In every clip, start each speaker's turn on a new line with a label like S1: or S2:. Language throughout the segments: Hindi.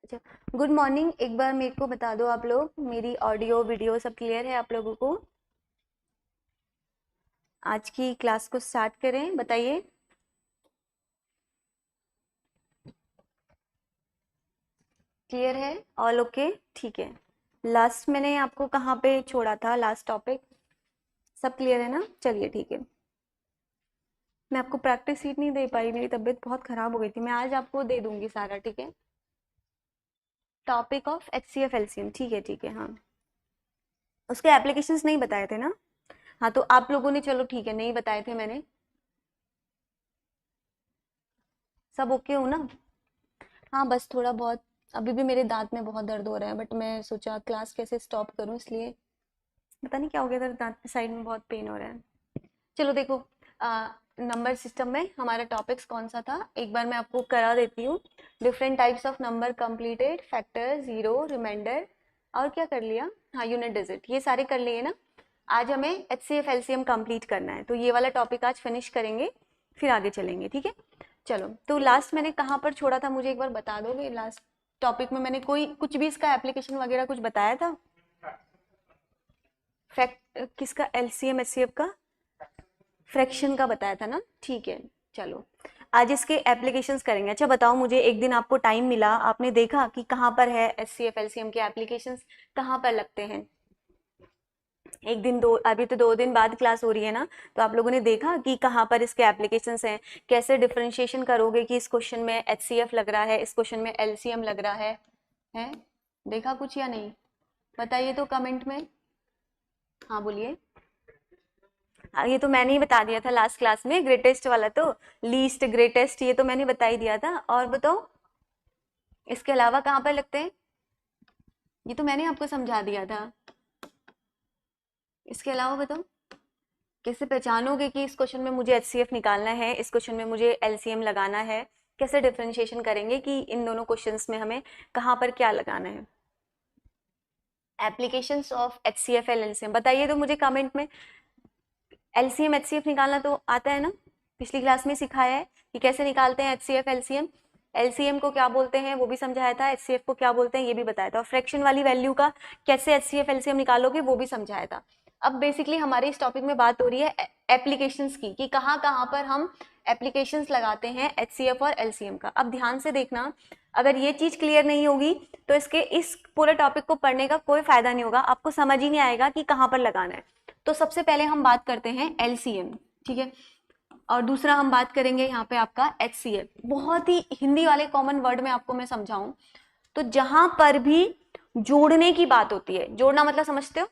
S1: अच्छा, गुड मॉर्निंग। एक बार मेरे को बता दो आप लोग, मेरी ऑडियो वीडियो सब क्लियर है आप लोगों को? आज की क्लास को स्टार्ट करें, बताइए। क्लियर है? All okay? ठीक है। लास्ट मैंने आपको कहाँ पे छोड़ा था? लास्ट टॉपिक सब क्लियर है ना? चलिए ठीक है। मैं आपको प्रैक्टिस शीट नहीं दे पाई, मेरी तबीयत बहुत खराब हो गई थी। मैं आज आपको दे दूंगी सारा, ठीक है? टॉपिक ऑफ HCF LCM, ठीक है हाँ। उसके एप्लीकेशंस नहीं बताए थे ना? हाँ तो आप लोगों ने, चलो ठीक है, नहीं बताए थे मैंने। सब ओके हो ना? हाँ बस थोड़ा बहुत, अभी भी मेरे दांत में बहुत दर्द हो रहा है, बट मैं सोचा क्लास कैसे स्टॉप करूं, इसलिए पता नहीं क्या हो गया था, दांत के साइड में बहुत पेन हो रहा है। चलो देखो, नंबर सिस्टम में हमारा टॉपिक्स कौन सा था, एक बार मैं आपको करा देती हूँ। Different types of number completed, factor, zero, remainder, और क्या कर लिया? हाँ, यूनिट डिजिट, ये सारे कर लिए ना। आज हमें HCF LCM कंप्लीट करना है, तो ये वाला टॉपिक आज फिनिश करेंगे, फिर आगे चलेंगे, ठीक है? चलो, तो लास्ट मैंने कहाँ पर छोड़ा था, मुझे एक बार बता दोगे? लास्ट टॉपिक में मैंने कोई कुछ भी इसका एप्लीकेशन वगैरह कुछ बताया था? फैक्ट किसका? LCM HCF का? फ्रैक्शन का बताया था ना? ठीक है। चलो, आज इसके एप्लीकेशंस करेंगे। अच्छा बताओ मुझे, एक दिन आपको टाइम मिला, आपने देखा कि कहाँ पर है HCF LCM के एप्लीकेशंस, कहाँ पर लगते हैं? एक दिन, दो, अभी तो 2 दिन बाद क्लास हो रही है ना, तो आप लोगों ने देखा कि कहाँ पर इसके एप्लीकेशंस हैं, कैसे डिफरेंशिएशन करोगे कि इस क्वेश्चन में HCF लग रहा है, इस क्वेश्चन में LCM लग रहा है? हैं? देखा कुछ या नहीं? बताइए तो कमेंट में। हाँ बोलिए। हाँ, ये तो मैंने ही बता दिया था लास्ट क्लास में, ग्रेटेस्ट वाला तो, लीस्ट ग्रेटेस्ट, ये तो मैंने बता ही दिया था। और बताओ, इसके अलावा कहाँ पर लगते हैं? ये तो मैंने आपको समझा दिया था। इसके अलावा बताओ, कैसे पहचानोगे कि इस क्वेश्चन में मुझे HCF निकालना है, इस क्वेश्चन में मुझे LCM लगाना है? कैसे डिफरेंशिएशन करेंगे कि इन दोनों क्वेश्चंस में हमें कहाँ पर क्या लगाना है? एप्लीकेशंस ऑफ HCF LCM बताइए तो मुझे कमेंट में। LCM HCF निकालना तो आता है ना? पिछली क्लास में सिखाया है कि कैसे निकालते हैं HCF LCM। LCM को क्या बोलते हैं वो भी समझाया था, HCF को क्या बोलते हैं ये भी बताया था, और फ्रैक्शन वाली वैल्यू का कैसे HCF LCM निकालोगे वो भी समझाया था। अब बेसिकली हमारी इस टॉपिक में बात हो रही है एप्लीकेशंस की, कि कहाँ कहाँ पर हम एप्लीकेशंस लगाते हैं HCF और LCM का। अब ध्यान से देखना, अगर ये चीज क्लियर नहीं होगी तो इसके इस पूरे टॉपिक को पढ़ने का कोई फायदा नहीं होगा, आपको समझ ही नहीं आएगा कि कहाँ पर लगाना है। तो सबसे पहले हम बात करते हैं LCM, ठीक है, और दूसरा हम बात करेंगे यहाँ पे आपका HCF। बहुत ही हिंदी वाले कॉमन वर्ड में आपको मैं समझाऊं तो, जहां पर भी जोड़ने की बात होती है, जोड़ना मतलब समझते हो?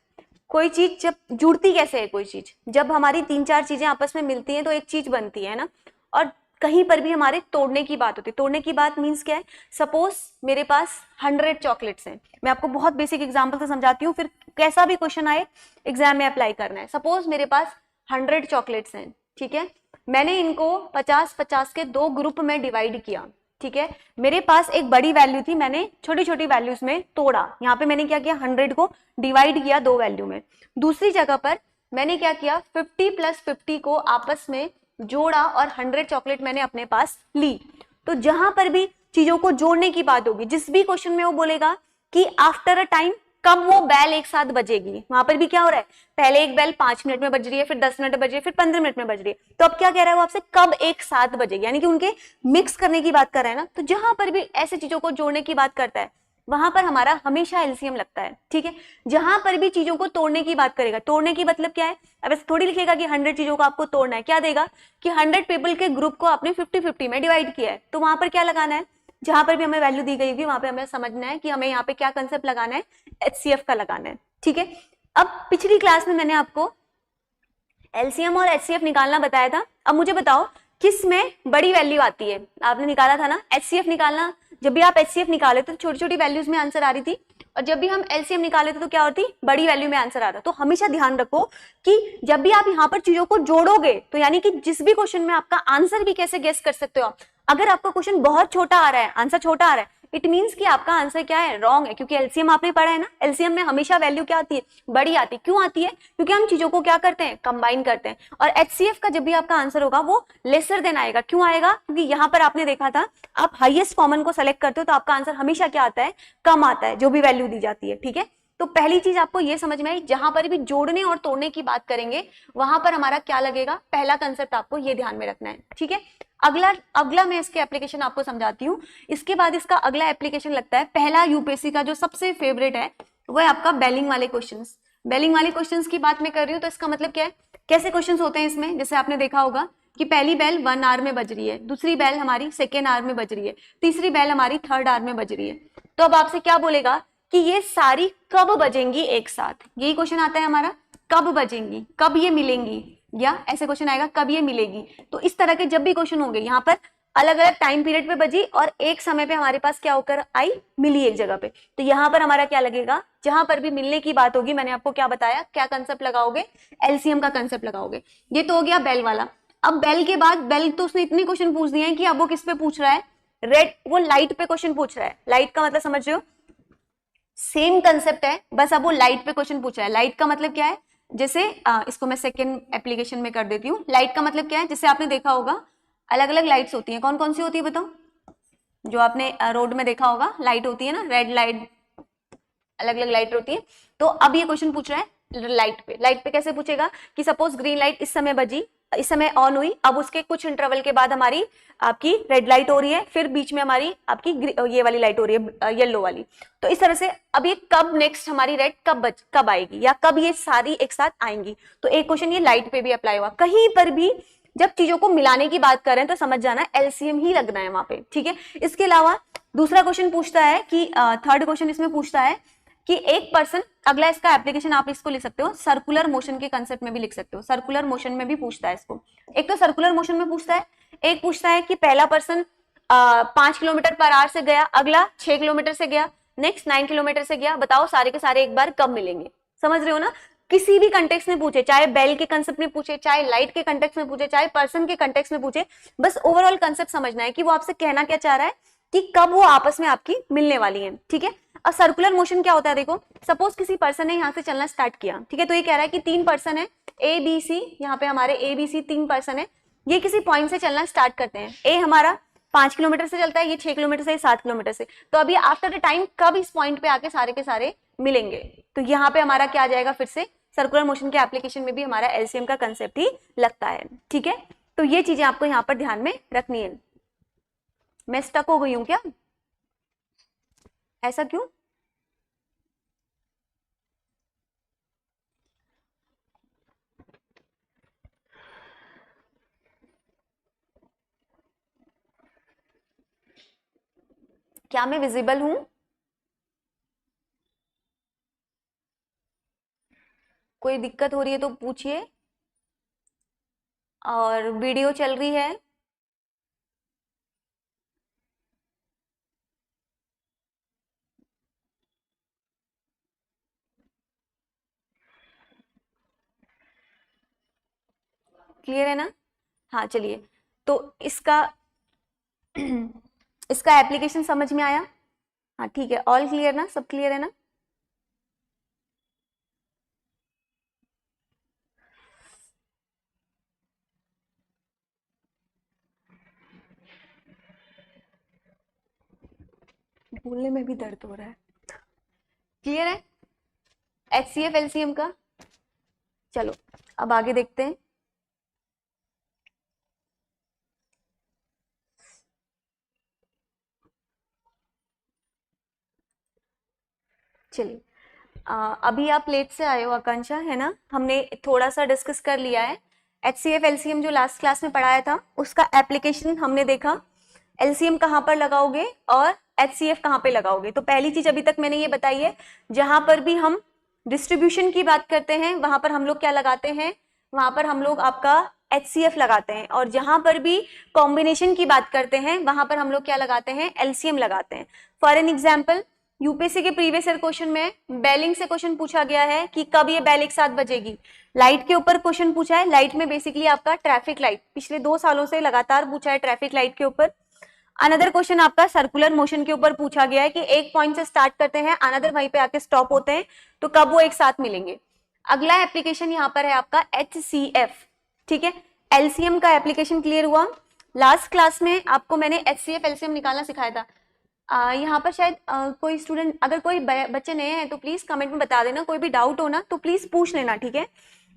S1: कोई चीज जब जुड़ती कैसे है, कोई चीज जब हमारी 3-4 चीजें आपस में मिलती हैं तो एक चीज बनती है ना। और कहीं पर भी हमारे तोड़ने की बात होती है। तोड़ने की बात मीन्स क्या है? सपोज मेरे पास 100 चॉकलेट्स हैं, मैं आपको बहुत बेसिक एग्जांपल से समझाती हूँ, फिर कैसा भी क्वेश्चन आए एग्जाम में अप्लाई करना है। सपोज मेरे पास 100 चॉकलेट्स हैं, ठीक है, मैंने इनको 50-50 के 2 ग्रुप में डिवाइड किया, ठीक है, मेरे पास एक बड़ी वैल्यू थी, मैंने छोटी छोटी वैल्यूज में तोड़ा। यहाँ पे मैंने क्या किया? 100 को डिवाइड किया 2 वैल्यू में। दूसरी जगह पर मैंने क्या किया? 50 + 50 को आपस में जोड़ा और 100 चॉकलेट मैंने अपने पास ली। तो जहां पर भी चीजों को जोड़ने की बात होगी, जिस भी क्वेश्चन में वो बोलेगा कि आफ्टर अ टाइम कब वो बैल एक साथ बजेगी, वहां पर भी क्या हो रहा है? पहले एक बैल 5 मिनट में बज रही है, फिर 10 मिनट में बज रही है, फिर 15 मिनट में बज रही है, तो अब क्या कह रहा है वो आपसे? कब एक साथ बजेगी, यानी कि उनके मिक्स करने की बात कर रहा है ना। तो जहां पर भी ऐसी चीजों को जोड़ने की बात करता है वहां पर हमारा हमेशा LCM लगता है, ठीक है। जहां पर भी चीजों को तोड़ने की बात करेगा, तोड़ने की मतलब क्या है? अब ऐसे थोड़ी लिखेगा कि 100 चीजों को आपको तोड़ना है, क्या देगा कि 100 पीपल के ग्रुप को आपने 50-50 में डिवाइड किया है, तो वहां पर क्या लगाना है? जहां पर भी हमें वैल्यू दी गई होगी वहां पे हमें समझना है कि हमें यहाँ पे क्या कंसेप्ट लगाना है? HCF का लगाना है, ठीक है। अब पिछली क्लास में मैंने आपको LCM और HCF निकालना बताया था। अब मुझे बताओ किस में बड़ी वैल्यू आती है? आपने निकाला था ना HCF निकालना, जब भी आप HCF निकाले तो छोटी छोटी वैल्यूज में आंसर आ रही थी, और जब भी हम LCM निकाले थे तो क्या होती? बड़ी वैल्यू में आंसर आता। तो हमेशा ध्यान रखो कि जब भी आप यहाँ पर चीजों को जोड़ोगे, तो यानी कि जिस भी क्वेश्चन में आपका आंसर भी कैसे गेस कर सकते हो आप। अगर आपका क्वेश्चन बहुत छोटा आ रहा है, आंसर छोटा आ रहा है, इट मींस कि आपका आंसर क्या है, रॉन्ग है, क्योंकि एलसीएम आपने पढ़ा है ना, एलसीएम में हमेशा वैल्यू क्या आती है, बड़ी आती है। क्यों आती है? क्योंकि हम चीजों को क्या करते हैं, कंबाइन करते हैं। और एचसीएफ का जब भी आपका आंसर होगा वो लेसर देन आएगा। क्यों आएगा? क्योंकि यहाँ पर आपने देखा था, आप हाईएस्ट कॉमन को सेलेक्ट करते हो तो आपका आंसर हमेशा क्या आता है, कम आता है, जो भी वैल्यू दी जाती है। ठीक है, तो पहली चीज आपको ये समझ में आई, जहां पर भी जोड़ने और तोड़ने की बात करेंगे वहां पर हमारा क्या लगेगा, पहला कंसेप्ट आपको ये ध्यान में रखना है। ठीक है, अगला मैं इसके एप्लीकेशन आपको समझाती हूँ। इसके बाद इसका अगला एप्लीकेशन लगता है, पहला यूपीएससी का जो सबसे फेवरेट है वो है आपका बेलिंग वाले क्वेश्चंस। बेलिंग वाले क्वेश्चंस की बात मैं कर रही हूँ, तो इसका मतलब क्या है, कैसे क्वेश्चंस होते हैं इसमें, जैसे आपने देखा होगा कि पहली बेल 1 आवर में बज रही है, दूसरी बेल हमारी 2nd आवर में बज रही है, तीसरी बेल हमारी 3rd आवर में बज रही है। तो अब आपसे क्या बोलेगा कि ये सारी कब बजेंगी एक साथ, यही क्वेश्चन आता है हमारा, कब बजेंगी, कब ये मिलेंगी, या ऐसे क्वेश्चन आएगा कब ये मिलेगी। तो इस तरह के जब भी क्वेश्चन होंगे, यहाँ पर अलग अलग टाइम पीरियड पे बजी और एक समय पे हमारे पास क्या होकर आई, मिली एक जगह पे, तो यहाँ पर हमारा क्या लगेगा, जहां पर भी मिलने की बात होगी, मैंने आपको क्या बताया, क्या कंसेप्ट लगाओगे, एलसीएम का कंसेप्ट लगाओगे। ये तो हो गया बेल वाला। अब बेल के बाद, बेल तो उसने इतने क्वेश्चन पूछ दिए हैं कि अब वो किस पे पूछ रहा है, रेड, वो लाइट पे क्वेश्चन पूछ रहा है। लाइट का मतलब समझ रहे हो, सेम कंसेप्ट है, बस अब वो लाइट पे क्वेश्चन पूछ रहा है। लाइट का मतलब क्या है, जैसे इसको मैं सेकंड एप्लीकेशन में कर देती हूँ। लाइट का मतलब क्या है, जैसे आपने देखा होगा अलग अलग लाइट्स होती हैं, कौन कौन सी होती है बताओ, जो आपने रोड में देखा होगा लाइट होती है ना, रेड लाइट, अलग अलग लाइट होती है। तो अब ये क्वेश्चन पूछ रहा है लाइट पे। लाइट पे कैसे पूछेगा कि सपोज ग्रीन लाइट इस समय बजी, इस समय ऑन हुई, अब उसके कुछ इंटरवल के बाद हमारी आपकी रेड लाइट हो रही है, फिर बीच में हमारी आपकी ये वाली लाइट हो रही है, येलो वाली। तो इस तरह से अब ये कब नेक्स्ट हमारी रेड कब आएगी, या कब ये सारी एक साथ आएंगी। तो एक क्वेश्चन ये लाइट पे भी अप्लाई हुआ। कहीं पर भी जब चीजों को मिलाने की बात कर रहे हैं तो समझ जाना एलसीएम ही लगना है वहां पे। ठीक है, इसके अलावा दूसरा क्वेश्चन पूछता है कि थर्ड क्वेश्चन इसमें पूछता है कि एक पर्सन, अगला इसका एप्लीकेशन आप इसको लिख सकते हो, सर्कुलर मोशन के कंसेप्ट में भी लिख सकते हो, सर्कुलर मोशन में भी पूछता है इसको। एक तो सर्कुलर मोशन में पूछता है, एक पूछता है कि पहला पर्सन 5 किलोमीटर पर आवर से गया, अगला 6 किलोमीटर से गया, नेक्स्ट 9 किलोमीटर से गया, बताओ सारे के सारे एक बार कब मिलेंगे। समझ रहे हो ना, किसी भी कंटेक्स्ट में पूछे, चाहे बेल के कंसेप्ट में पूछे, चाहे लाइट के कंटेक्स्ट में पूछे, चाहे पर्सन के कंटेक्स्ट में पूछे, बस ओवरऑल कंसेप्ट समझना है कि वो आपसे कहना क्या चाह रहा है, कि कब वो आपस में आपकी मिलने वाली है। ठीक है, अब सर्कुलर मोशन क्या होता है, देखो सपोज किसी पर्सन ने यहाँ से चलना स्टार्ट किया, ठीक है, तो ये कह रहा है कि 3 पर्सन है, ए बी सी, यहाँ पे हमारे ए बी सी 3 पर्सन है, ये किसी पॉइंट से चलना स्टार्ट करते हैं। ए हमारा 5 किलोमीटर से चलता है, ये 6 किलोमीटर से, ये 7 किलोमीटर से, तो अभी आफ्टर द टाइम कब इस पॉइंट पे आके सारे के सारे मिलेंगे। तो यहाँ पे हमारा क्या आ जाएगा, फिर से सर्कुलर मोशन के एप्लीकेशन में भी हमारा एलसीएम का कंसेप्ट ही लगता है। ठीक है, तो ये चीजें आपको यहाँ पर ध्यान में रखनी है। मैं स्टक हो गई हूँ क्या, ऐसा क्यों? क्या मैं विजिबल हूं? कोई दिक्कत हो रही है तो पूछिए, और वीडियो चल रही है। क्लियर है ना? हाँ चलिए, तो इसका इसका एप्लीकेशन समझ में आया? हाँ ठीक है, ऑल क्लियर ना, सब क्लियर है ना? बोलने में भी दर्द हो रहा है। क्लियर है एचसीएफ एलसीएम का? चलो अब आगे देखते हैं। चलिए, अभी आप लेट से आए हो आकांक्षा, है ना? हमने थोड़ा सा डिस्कस कर लिया है एचसीएफ एलसीएम, जो लास्ट क्लास में पढ़ाया था उसका एप्लीकेशन हमने देखा, एलसीएम कहाँ पर लगाओगे और एचसीएफ कहाँ पे लगाओगे। तो पहली चीज अभी तक मैंने ये बताई है, जहां पर भी हम डिस्ट्रीब्यूशन की बात करते हैं वहां पर हम लोग क्या लगाते हैं, वहां पर हम लोग आपका एचसीएफ लगाते हैं, और जहां पर भी कॉम्बिनेशन की बात करते हैं वहां पर हम लोग क्या लगाते हैं, एलसीएम लगाते हैं। फॉर एन एग्जाम्पल, यूपीएससी के प्रीवियस ईयर क्वेश्चन में बेलिंग से क्वेश्चन पूछा गया है कि कब ये बेल एक साथ बजेगी। लाइट के ऊपर क्वेश्चन पूछा है, लाइट में बेसिकली आपका ट्रैफिक लाइट पिछले 2 सालों से लगातार पूछा है, ट्रैफिक लाइट के ऊपर। अनदर क्वेश्चन आपका सर्कुलर मोशन के ऊपर पूछा गया है कि एक पॉइंट से स्टार्ट करते हैं, अनदर वहीं पे आके स्टॉप होते हैं, तो कब वो एक साथ मिलेंगे। अगला एप्लीकेशन यहाँ पर है आपका HCF, ठीक है। LCM का एप्लीकेशन क्लियर हुआ। लास्ट क्लास में आपको मैंने HCF LCM निकालना सिखाया था। यहाँ पर शायद कोई स्टूडेंट, अगर कोई बच्चे नए हैं तो प्लीज कमेंट में बता देना, कोई भी डाउट हो ना तो प्लीज पूछ लेना, ठीक है।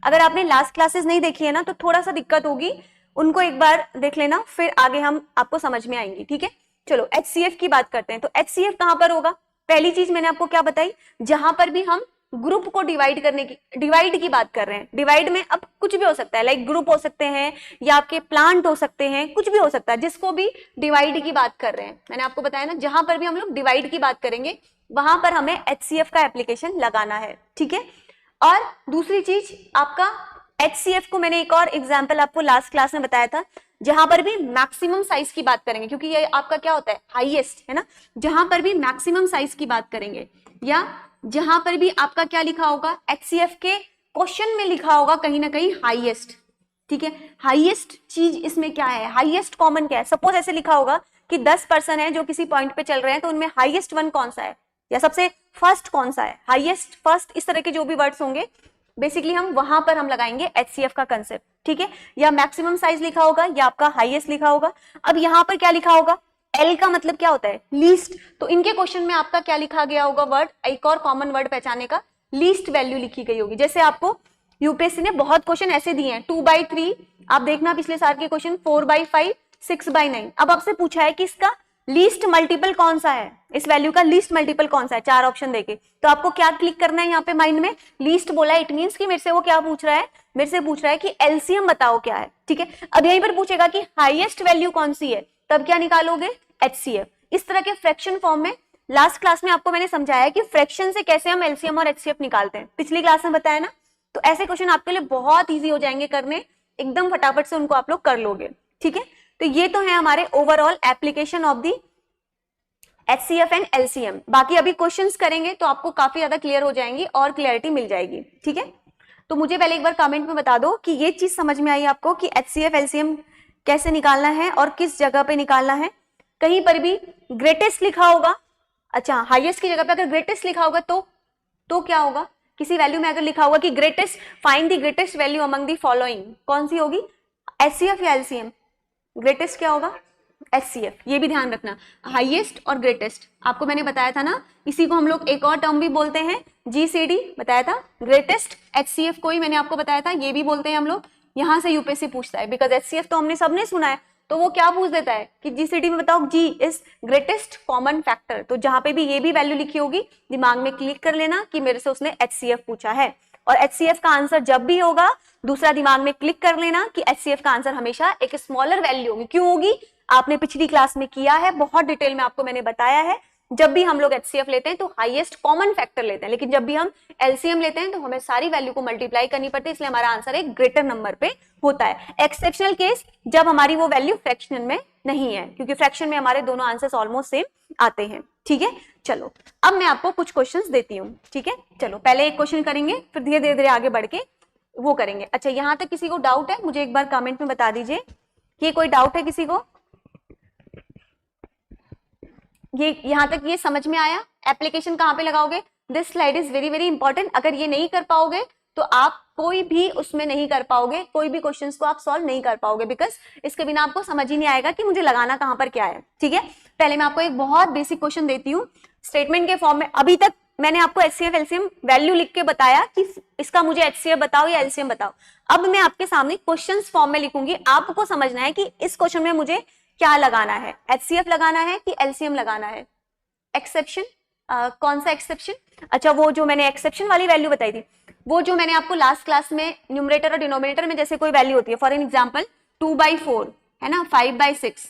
S1: अगर आपने लास्ट क्लासेस नहीं देखी है ना तो थोड़ा सा दिक्कत होगी, उनको एक बार देख लेना, फिर आगे हम आपको समझ में आएंगी, ठीक है। चलो HCF की बात करते हैं। तो HCF कहां पर होगा? पहली चीज मैंने आपको क्या बताई, जहां पर भी हम ग्रुप को डिवाइड करने की, डिवाइड की बात कर रहे हैं। डिवाइड में अब कुछ भी हो सकता है, लाइक ग्रुप हो सकते हैं या आपके प्लांट हो सकते हैं, कुछ भी हो सकता है, जिसको भी डिवाइड की बात कर रहे हैं। मैंने आपको बताया ना, जहां पर भी हम लोग डिवाइड की बात करेंगे वहां पर हमें HCF का एप्लीकेशन लगाना है, ठीक है। और दूसरी चीज आपका HCF को मैंने एक और एग्जाम्पल आपको लास्ट क्लास में बताया था, जहां पर भी मैक्सिमम साइज की बात करेंगे, क्योंकि ये आपका क्या होता है, हाईएस्ट है ना। जहां पर भी मैक्सिमम साइज की बात करेंगे या जहां पर भी आपका क्या लिखा होगा, HCF के क्वेश्चन में लिखा होगा कहीं ना कहीं हाईएस्ट, ठीक है। हाईएस्ट चीज इसमें क्या है, हाईएस्ट कॉमन क्या है। सपोज ऐसे लिखा होगा कि 10 पर्सन है जो किसी पॉइंट पे चल रहे हैं, तो उनमें हाईएस्ट वन कौन सा है या सबसे फर्स्ट कौन सा है, हाईएस्ट, फर्स्ट, इस तरह के जो भी वर्ड्स होंगे बेसिकली हम वहां पर हम लगाएंगे HCF का कंसेप्ट, ठीक है। या मैक्सिमम साइज लिखा होगा या आपका हाईएस्ट लिखा होगा। अब यहाँ पर क्या लिखा होगा, L का मतलब क्या होता है, लीस्ट। तो इनके क्वेश्चन में आपका क्या लिखा गया होगा वर्ड, एक और कॉमन वर्ड पहचानने का, लीस्ट वैल्यू लिखी गई होगी। जैसे आपको यूपीएससी ने बहुत क्वेश्चन ऐसे दिए हैं, 2/3, आप देखना पिछले साल के क्वेश्चन, 4/5, 6/9। अब आपसे पूछा है कि इसका लीस्ट मल्टीपल कौन सा है, इस वैल्यू का लीस्ट मल्टीपल कौन सा है, 4 ऑप्शन देके। तो आपको क्या क्लिक करना है यहाँ पे माइंड में, लीस्ट बोला है, इट मींस कि मेरे से वो क्या पूछ रहा है, मेरे से पूछ रहा है कि LCM बताओ क्या है, ठीक है। अब यहीं पर पूछेगा कि हाईएस्ट वैल्यू कौन सी है, तब क्या निकालोगे, HCF। इस तरह के फ्रैक्शन फॉर्म में लास्ट क्लास में आपको मैंने समझाया कि फ्रैक्शन से कैसे हम LCM और HCF निकालते हैं, पिछली क्लास में बताया ना। तो ऐसे क्वेश्चन आपके लिए बहुत ईजी हो जाएंगे करने, एकदम फटाफट से उनको आप लोग कर लोगे, ठीक है। तो ये तो है हमारे overall application of the HCF and LCM। बाकी अभी क्वेश्चंस करेंगे तो आपको काफी ज्यादा क्लियर हो जाएंगी और क्लियरिटी मिल जाएगी, ठीक है। तो मुझे पहले एक बार कमेंट में बता दो कि ये चीज समझ में आई आपको कि HCF LCM कैसे निकालना है और किस जगह पे निकालना है। कहीं पर भी ग्रेटेस्ट लिखा होगा, अच्छा हाईएस्ट की जगह पे अगर ग्रेटेस्ट लिखा होगा तो क्या होगा, किसी वैल्यू में अगर लिखा होगा कि greatest, find the greatest value among the following, कौन सी होगी, HCF या LCM। ग्रेटेस्ट क्या होगा, HCF, ये भी ध्यान रखना, हाईएस्ट और ग्रेटेस्ट। आपको मैंने बताया था ना, इसी को हम लोग एक और टर्म भी बोलते हैं, GCD बताया था, ग्रेटेस्ट HCF को ही मैंने आपको बताया था, ये भी बोलते हैं हम लोग। यहां से यूपीएससी पूछता है, बिकॉज HCF तो हमने सबने सुना है, तो वो क्या पूछ देता है कि GCD में बताओ G is greatest common factor. तो जहां पे भी ये भी वैल्यू लिखी होगी, दिमाग में क्लिक कर लेना कि मेरे से उसने HCF पूछा है। और HCF का आंसर जब भी होगा, दूसरा दिमाग में क्लिक कर लेना कि HCF का आंसर हमेशा एक स्मॉलर वैल्यू होगी। क्यों होगी, आपने पिछली क्लास में किया है, बहुत डिटेल में आपको मैंने बताया है। जब भी हम लोग HCF लेते हैं तो हाईएस्ट कॉमन फैक्टर लेते हैं, लेकिन जब भी हम LCM लेते हैं तो हमें सारी वैल्यू को मल्टीप्लाई करनी पड़ती है, इसलिए हमारा आंसर एक ग्रेटर नंबर पे होता है। एक्सेप्शनल केस जब हमारी वो वैल्यू फ्रैक्शन में नहीं है, क्योंकि फ्रैक्शन में हमारे दोनों आंसर्स ऑलमोस्ट सेम आते हैं, ठीक है। चलो अब मैं आपको कुछ क्वेश्चंस देती हूँ, ठीक है। चलो पहले एक क्वेश्चन करेंगे, फिर धीरे धीरे आगे बढ़ के वो करेंगे। अच्छा यहाँ तक किसी को डाउट है, मुझे एक बार कमेंट में बता दीजिए कि कोई डाउट है किसी को, ये यहां तक ये समझ में आया। एप्लीकेशन कहां पे लगाओगे, this slide is very very important. अगर ये नहीं कर पाओगे तो आप कोई भी उसमें नहीं कर पाओगे, कोई भी क्वेश्चंस को आप सॉल्व नहीं कर पाओगे, बिकॉज इसके बिना आपको समझ ही नहीं आएगा कि मुझे लगाना कहां पर क्या है, ठीक है। पहले मैं आपको एक बहुत बेसिक क्वेश्चन देती हूँ स्टेटमेंट के फॉर्म में। अभी तक मैंने आपको HCF LCM वैल्यू लिख के बताया कि इसका मुझे HCF बताओ या LCM बताओ। अब मैं आपके सामने क्वेश्चन फॉर्म में लिखूंगी, आपको समझना है कि इस क्वेश्चन में मुझे क्या लगाना है, HCF लगाना है कि LCM लगाना है। एक्सेप्शन, कौन सा एक्सेप्शन, अच्छा वो जो मैंने एक्सेप्शन वाली वैल्यू बताई थी, वो जो मैंने आपको लास्ट क्लास में न्यूमरेटर और डिनोमिनेटर में जैसे कोई वैल्यू होती है, फॉर एग्जांपल 2/4 है ना, 5/6,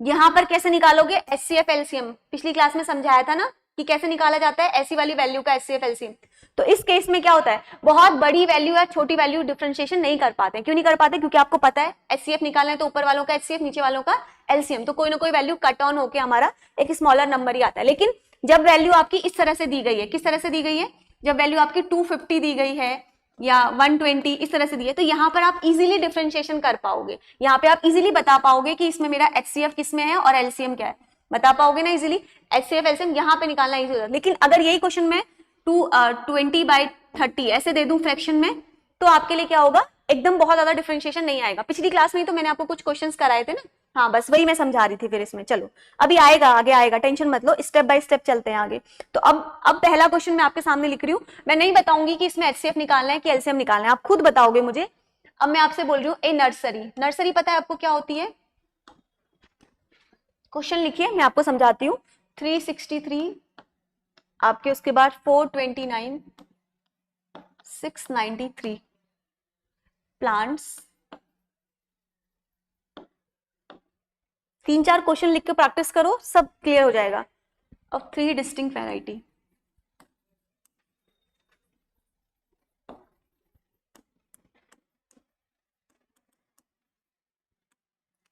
S1: यहां पर कैसे निकालोगे HCF LCM, पिछली क्लास में समझाया था ना कि कैसे निकाला जाता है ऐसी वाली वैल्यू का HCF LCM। तो इस केस में क्या होता है, बहुत बड़ी वैल्यू या छोटी वैल्यू डिफरेंशिएशन नहीं कर पाते। क्यों नहीं कर पाते, क्योंकि आपको पता है HCF निकालना है तो ऊपर वालों का HCF, नीचे वालों का LCM, तो कोई ना कोई वैल्यू कट ऑन होके हमारा एक स्मॉलर नंबर ही आता है। लेकिन जब वैल्यू आपकी इस तरह से दी गई है, किस तरह से दी गई है, जब वैल्यू आपकी 250 दी गई है, या 120 इस तरह से दिए, तो यहाँ पर आप इजीली डिफरेंशिएशन कर पाओगे, यहाँ पे आप इजीली बता पाओगे कि इसमें मेरा HCF किस में है और LCM क्या है, बता पाओगे ना इजीली। HCF LCM यहाँ पे निकालना इजी होता है। लेकिन अगर यही क्वेश्चन में 20/30 ऐसे दे दूं फ्रैक्शन में, तो आपके लिए क्या होगा, एकदम बहुत ज्यादा डिफरेंशिएशन नहीं आएगा। पिछली क्लास में तो मैंने आपको कुछ क्वेश्चंस कराए थे ना, हाँ बस वही मैं समझा रही थी फिर इसमें। चलो अभी आएगा, आगे आएगा, टेंशन मत लो, स्टेप बाय स्टेप चलते हैं आगे। तो अब पहला क्वेश्चन मैं आपके सामने लिख रही हूँ, मैं नहीं बताऊंगी कि इसमें HCF निकालना है कि LCM निकालना है, आप खुद बताओगे मुझे। अब मैं आपसे बोल रही हूँ ए नर्सरी, नर्सरी पता है आपको क्या होती है? क्वेश्चन लिखिए, मैं आपको समझाती हूँ। 363 आपके, उसके बाद 429, 693 प्लांट्स। 3-4 क्वेश्चन लिख के प्रैक्टिस करो, सब क्लियर हो जाएगा। Of 3 distinct variety.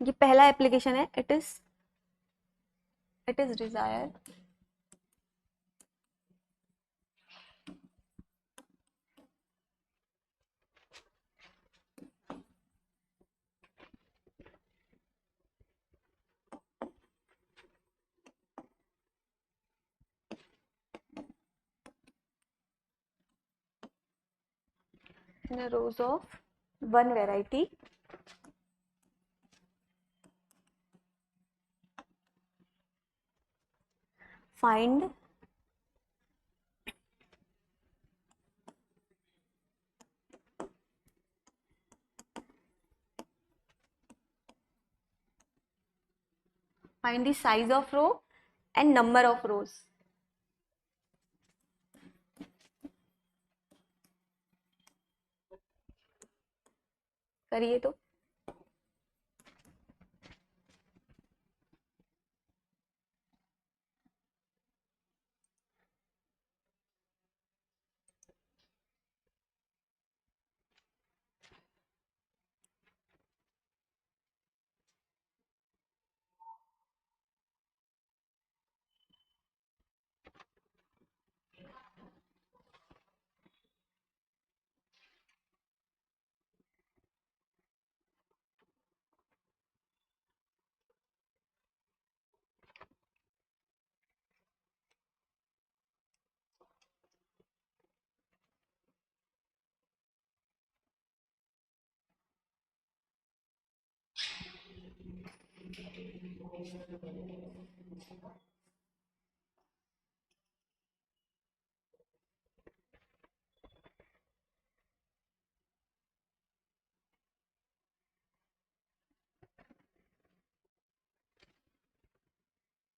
S1: ये पहला एप्लीकेशन है, it is Dzire in a rows of one variety find the size of row and number of rows। करिए तो।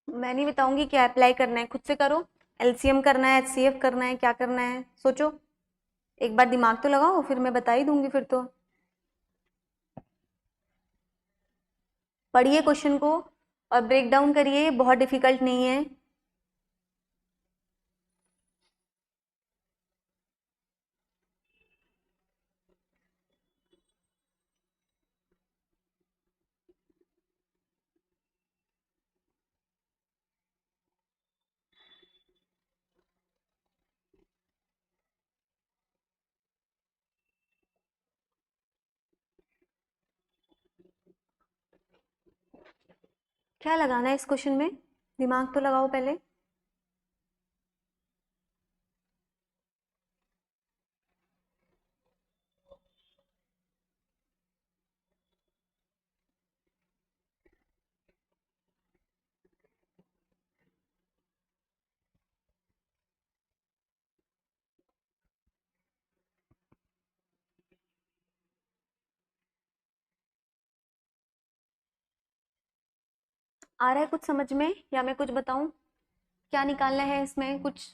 S1: मैं नहीं बताऊंगी क्या अप्लाई करना है, खुद से करो। LCM करना है, HCF करना है, क्या करना है सोचो, एक बार दिमाग तो लगाओ, फिर मैं बता ही दूंगी फिर तो। पढ़िए क्वेश्चन को और ब्रेक डाउन करिए, बहुत डिफिकल्ट नहीं है। क्या लगाना है इस क्वेश्चन में, दिमाग तो लगाओ पहले। आ रहा है कुछ समझ में, या मैं कुछ बताऊं क्या निकालना है इसमें? कुछ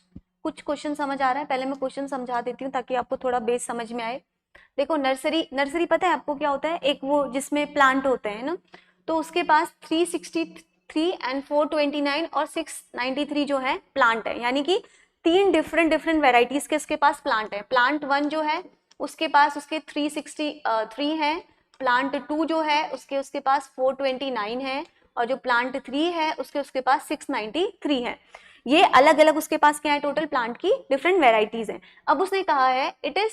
S1: कुछ क्वेश्चन समझ आ रहा है? पहले मैं क्वेश्चन समझा देती हूँ ताकि आपको थोड़ा बेस समझ में आए। देखो नर्सरी, नर्सरी पता है आपको क्या होता है? एक वो जिसमें प्लांट होते हैं ना, तो उसके पास 363 एंड 429 और 693 जो है प्लांट है, यानी कि 3 डिफरेंट डिफरेंट वेराइटीज के इसके पास प्लांट है। प्लांट 1 जो है उसके पास उसके 363 है, प्लांट 2 जो है उसके उसके पास 429 है, और जो प्लांट 3 है उसके उसके पास 693 है। ये अलग अलग उसके पास क्या है, टोटल प्लांट की डिफरेंट वेराइटीज हैं। अब उसने कहा है it is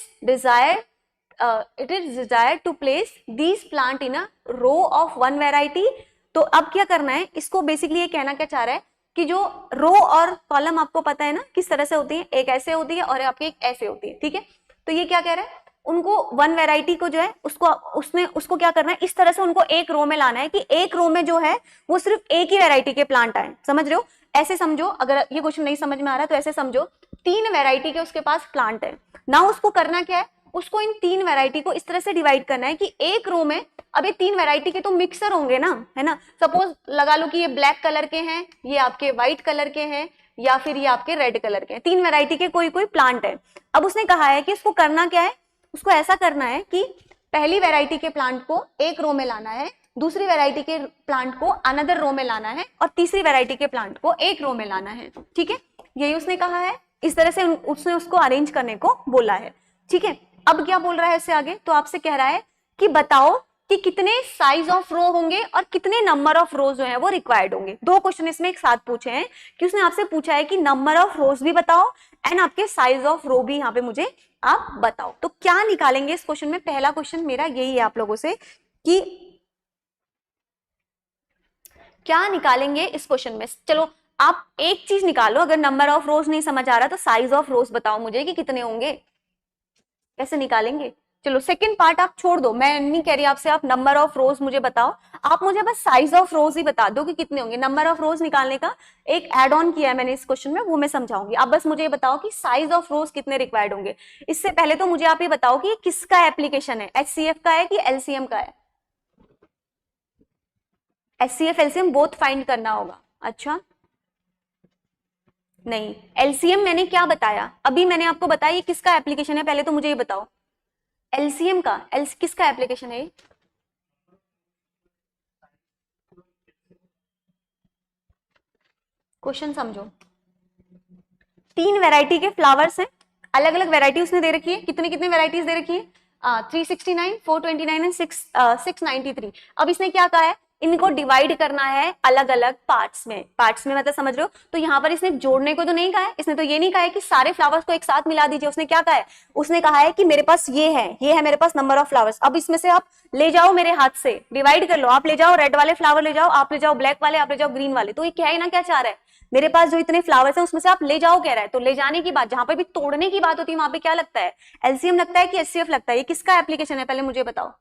S1: desire to place these plant in a row of one variety. तो अब क्या करना है, इसको बेसिकली ये कहना क्या चाह रहा है कि जो रो और कॉलम आपको पता है ना किस तरह से होती है, एक ऐसे होती है और आपकी एक ऐसे होती है, ठीक है। तो ये क्या कह रहा है, उनको वन वैरायटी को जो है उसको क्या करना है, इस तरह से उनको एक रो में लाना है कि एक रो में जो है वो सिर्फ एक ही वैरायटी के प्लांट आए। समझ रहे हो, ऐसे समझो, अगर ये क्वेश्चन नहीं समझ में आ रहा तो ऐसे समझो, 3 वैरायटी के उसके पास प्लांट है ना, उसको करना क्या है, उसको इन 3 वैरायटी को इस तरह से डिवाइड करना है कि एक रो में, अब ये 3 वैरायटी के तो मिक्सर होंगे ना, है ना। सपोज लगा लो कि ये ब्लैक कलर के हैं, ये आपके व्हाइट कलर के हैं, या फिर ये आपके रेड कलर के हैं, 3 वैरायटी के कोई कोई प्लांट है। अब उसने कहा है कि उसको करना क्या है, उसको ऐसा करना है कि पहली वैरायटी के प्लांट को एक रो में लाना है, दूसरी वैरायटी के प्लांट को अनदर रो में लाना है, और तीसरी वैरायटी के प्लांट को एक रो में लाना है, ठीक है। यही उसने कहा है, इस तरह से उसने उसको अरेंज करने को बोला है, ठीक है। अब क्या बोल रहा है इससे आगे, तो आपसे कह रहा है कि बताओ कि कितने साइज ऑफ रो होंगे और कितने नंबर ऑफ रोज जो है वो रिक्वायर्ड होंगे। 2 क्वेश्चन इसमें एक साथ पूछे हैं कि उसने आपसे पूछा है कि नंबर ऑफ रोज भी बताओ एंड आपके साइज ऑफ रो भी यहाँ पे मुझे आप बताओ। तो क्या निकालेंगे इस क्वेश्चन में, पहला क्वेश्चन मेरा यही है आप लोगों से कि क्या निकालेंगे इस क्वेश्चन में। चलो आप एक चीज निकालो, अगर नंबर ऑफ रोज नहीं समझ आ रहा तो साइज ऑफ रोज बताओ मुझे कि कितने होंगे, कैसे निकालेंगे। चलो सेकंड पार्ट आप छोड़ दो, मैं नहीं कह रही आपसे आप नंबर ऑफ रोज मुझे बताओ, आप मुझे बस साइज ऑफ रोज ही बता दो कि कितने होंगे। नंबर ऑफ रोज निकालने का एक एड ऑन किया है मैंने इस क्वेश्चन में, वो मैं समझाऊंगी। आप बस मुझे ये बताओ कि साइज ऑफ रोज कितने रिक्वायर्ड होंगे। इससे पहले तो मुझे आप ये बताओ कि किसका एप्लीकेशन है, एचसीएफ का है कि एलसीएम का है। एचसीएफ एलसीएम बोथ फाइंड करना होगा। अच्छा नहीं, एलसीएम मैंने क्या बताया, अभी मैंने आपको बताया ये किसका एप्लीकेशन है, पहले तो मुझे ये बताओ एलसीएम का, किसका एप्लीकेशन है। क्वेश्चन समझो, 3 वैरायटी के फ्लावर्स हैं, अलग अलग वैरायटी उसने दे रखी है, कितने कितने वैरायटीज दे रखी है, 369, 429 एंड 693। अब इसने क्या कहा है, इनको डिवाइड करना है अलग अलग पार्ट्स में, मतलब समझ रहे हो। तो यहाँ पर इसने जोड़ने को तो नहीं कहा है, इसने तो ये नहीं कहा है कि सारे फ्लावर्स को एक साथ मिला दीजिए। उसने क्या कहा है, उसने कहा है कि मेरे पास ये है मेरे पास नंबर ऑफ फ्लावर्स, अब इसमें से आप ले जाओ, मेरे हाथ से डिवाइड कर लो, आप ले जाओ रेड वाले फ्लावर ले जाओ, आप ले जाओ ब्लैक वाले, आप ले जाओ ग्रीन वाले। तो ये क्या है ना, क्या चाह रहा है, मेरे पास जो इतने फ्लावर्स हैं उसमें से आप ले जाओ कह रहा है। तो ले जाने की बात, जहां पर भी तोड़ने की बात होती है वहां पे क्या लगता है, एलसीएम लगता है कि एचसीएफ लगता है। ये किसका एप्लीकेशन है पहले मुझे बताओ,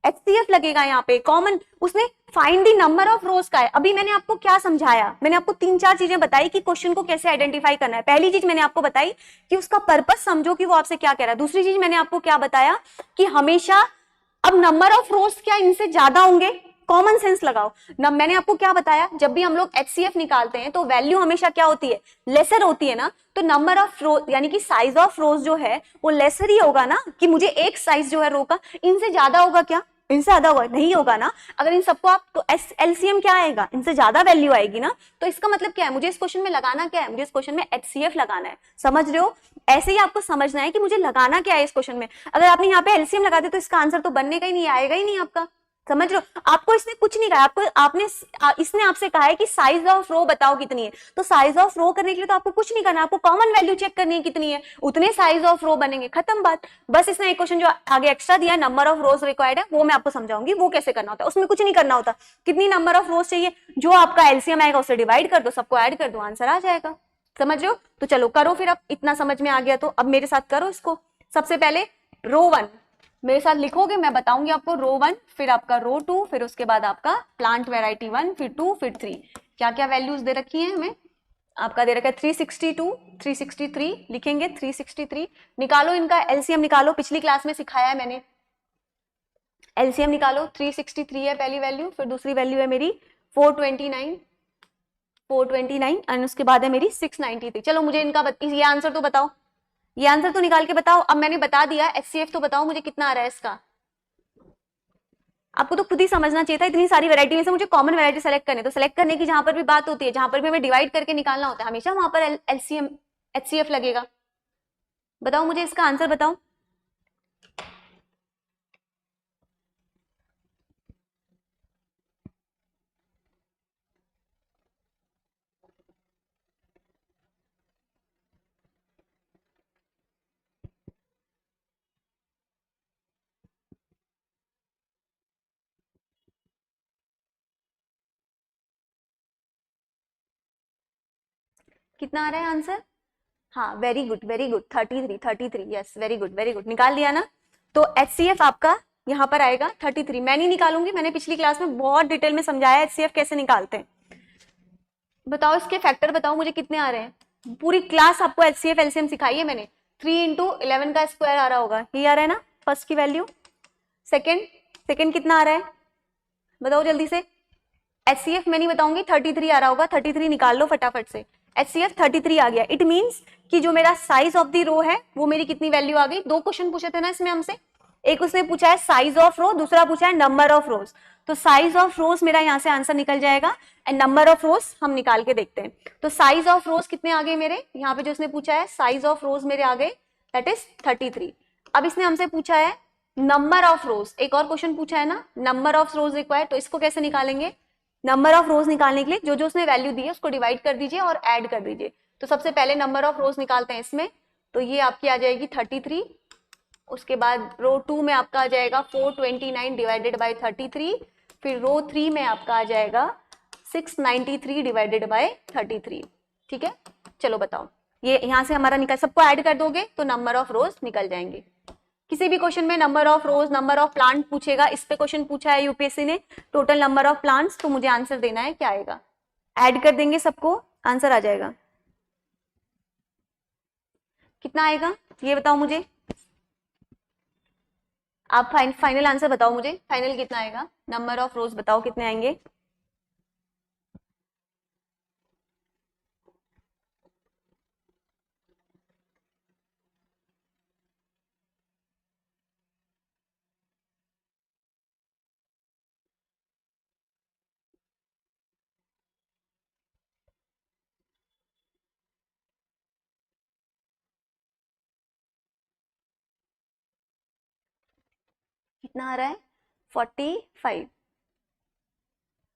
S1: एचसीएफ लगेगा यहाँ पे कॉमन। उसने फाइंड द नंबर ऑफ रोज का है। अभी मैंने आपको क्या समझाया, मैंने आपको 3-4 चीजें बताई कि क्वेश्चन को कैसे आइडेंटिफाई करना है। पहली चीज मैंने आपको बताई कि उसका पर्पस समझो कि वो आपसे क्या कह रहा है। दूसरी चीज मैंने आपको क्या बताया कि हमेशा, अब नंबर ऑफ रोज क्या इनसे ज्यादा होंगे, कॉमन सेंस लगाओ ना। मैंने आपको क्या बताया, जब भी हम लोग एचसीएफ निकालते हैं तो वैल्यू हमेशा क्या होती है, लेसर होती है ना। तो नंबर ऑफ रो यानी कि साइज ऑफ रोज जो है वो लेसर ही होगा ना, कि मुझे एक साइज जो है रो का, इनसे ज्यादा होगा क्या, इनसे ज्यादा होगा नहीं होगा ना। अगर इन सबको आप, तो एलसीएम क्या आएगा, इनसे ज्यादा वैल्यू आएगी ना। तो इसका मतलब क्या है, मुझे इस क्वेश्चन में लगाना क्या है, मुझे इस क्वेश्चन में एचसीएफ लगाना है। समझ रहे हो, ऐसे ही आपको समझना है कि मुझे लगाना क्या है इस क्वेश्चन में। अगर आपने यहाँ पे एलसीएम लगा दिया तो इसका आंसर तो बनने का ही नहीं, आएगा ही नहीं आपका। समझ रहे हो, आपको इसने कुछ नहीं कहा, इसने आपसे कहा है कि साइज ऑफ रो बताओ कितनी है। तो साइज ऑफ रो करने के लिए तो आपको कुछ नहीं करना, आपको कॉमन वैल्यू चेक करनी है कितनी है, उतने साइज ऑफ रो बनेंगे, खत्म बात। बस इसने एक क्वेश्चन जो आगे एक्स्ट्रा दिया, नंबर ऑफ रोज रिक्वायर्ड है, वो मैं आपको समझाऊंगी वो कैसे करना होता है। उसमें कुछ नहीं करना होता, कितनी नंबर ऑफ रोज चाहिए, जो आपका एलसीएम आएगा उसे डिवाइड कर दो, सबको ऐड कर दो, आंसर आ जाएगा। समझ रहे हो, तो चलो करो फिर। अब इतना समझ में आ गया तो अब मेरे साथ करो इसको। सबसे पहले रो 1 मेरे साथ लिखोगे, मैं बताऊंगी आपको। रो 1, फिर आपका रो 2, फिर उसके बाद आपका प्लांट वेराइटी 1, फिर 2, फिर 3। क्या क्या वैल्यूज दे रखी है हमें, आपका दे रखा है 362, 363 लिखेंगे, 363 निकालो, इनका एलसीएम निकालो, पिछली क्लास में सिखाया है मैंने। एलसीएम निकालो, 363 है पहली वैल्यू, फिर दूसरी वैल्यू है मेरी 429, 429 एंड उसके बाद है मेरी 693। चलो मुझे इनका ये आंसर तो बताओ, ये आंसर तो निकाल के बताओ। अब मैंने बता दिया एचसीएफ, तो बताओ मुझे कितना आ रहा है इसका। आपको तो खुद ही समझना चाहिए था, इतनी सारी वैरायटी में से मुझे कॉमन वैरायटी सेलेक्ट करनी है। तो सेलेक्ट करने की जहां पर भी बात होती है, जहां पर भी हमें डिवाइड करके निकालना होता है, हमेशा वहां पर एलसीएम एचसीएफ लगेगा। बताओ मुझे इसका आंसर बताओ। कितना आ रहा है आंसर? हाँ, very good very good, 33 33, yes very good, निकाल लिया ना। तो HCF आपका यहाँ पर आएगा 33। मैं नहीं निकालूंगी, मैंने पिछली क्लास में बहुत डिटेल में समझाया HCF कैसे निकालते हैं। बताओ इसके फैक्टर बताओ मुझे कितने आ रहे हैं। पूरी क्लास आपको HCF LCM सिखाई है मैंने। 3 इंटू 11 का स्क्वायर आ रहा होगा, ये आ रहा है ना फर्स्ट की वैल्यू। सेकेंड, सेकेंड कितना आ रहा है बताओ जल्दी से। HCF मैं नहीं बताऊंगी, 33 आ रहा होगा, 33 निकाल लो फटाफट से। HCF 33 आ गया। इट मींस कि जो मेरा साइज ऑफ द रो है वो मेरी कितनी वैल्यू आ गई। दो क्वेश्चन पूछे थे ना इसमें हमसे, एक उसने पूछा है साइज ऑफ रो, दूसरा पूछा है नंबर ऑफ रोज। तो साइज ऑफ रोज मेरा यहाँ से आंसर निकल जाएगा एंड नंबर ऑफ रोज हम निकाल के देखते हैं। तो साइज ऑफ रोज कितने आ गए मेरे यहाँ पे, जो इसने पूछा है साइज ऑफ रोज मेरे आ गए, दैट इज 33। अब इसने हमसे पूछा है नंबर ऑफ रोज, एक और क्वेश्चन पूछा है ना नंबर ऑफ रोज रिक्वायर्ड, तो इसको कैसे निकालेंगे। नंबर ऑफ रोज निकालने के लिए जो जो उसने वैल्यू दी है उसको डिवाइड कर दीजिए और ऐड कर दीजिए। तो सबसे पहले नंबर ऑफ रोज निकालते हैं इसमें, तो ये आपकी आ जाएगी 33। उसके बाद रो 2 में आपका आ जाएगा 429 डिवाइडेड बाय 33। फिर रो 3 में आपका आ जाएगा 693 डिवाइडेड बाय 33। ठीक है, चलो बताओ ये यहां से हमारा निकल, सबको ऐड कर दोगे तो नंबर ऑफ रोज निकल जाएंगे। किसी भी क्वेश्चन में number of rose number of plant पूछेगा, इस पे क्वेश्चन पूछा है यूपीएससी ने टोटल नंबर ऑफ प्लांट्स, तो मुझे आंसर देना है क्या आएगा। ऐड कर देंगे सबको, आंसर आ जाएगा। कितना आएगा ये बताओ मुझे, आप फाइनल आंसर बताओ मुझे, फाइनल कितना आएगा, नंबर ऑफ रोज बताओ कितने आएंगे। कितना आ रहा है 45।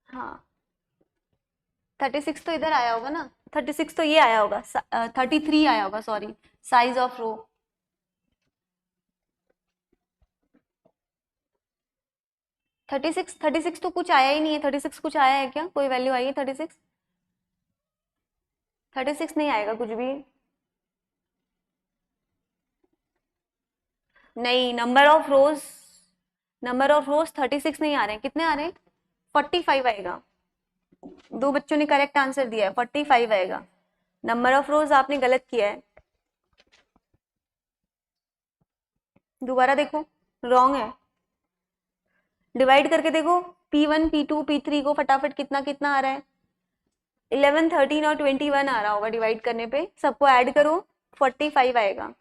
S1: हाँ 36 तो इधर आया होगा ना, 36 तो ये आया होगा, 33 आया होगा सॉरी, साइज ऑफ रो। 36 तो कुछ आया ही नहीं है, 36 कुछ आया है क्या, कोई वैल्यू आई है 36? 36 नहीं आएगा कुछ भी नहीं। नंबर ऑफ रोज 36 नहीं आ रहे हैं, कितने आ रहे हैं 45 आएगा। दो बच्चों ने करेक्ट आंसर दिया है, 45 आएगा। नंबर ऑफ रोज आपने गलत किया है, दोबारा देखो रॉन्ग है। डिवाइड करके देखो P1 P2 P3 को फटाफट, कितना कितना आ रहा है 11 13 और 21 आ रहा होगा डिवाइड करने पे, सबको ऐड करो 45 आएगा।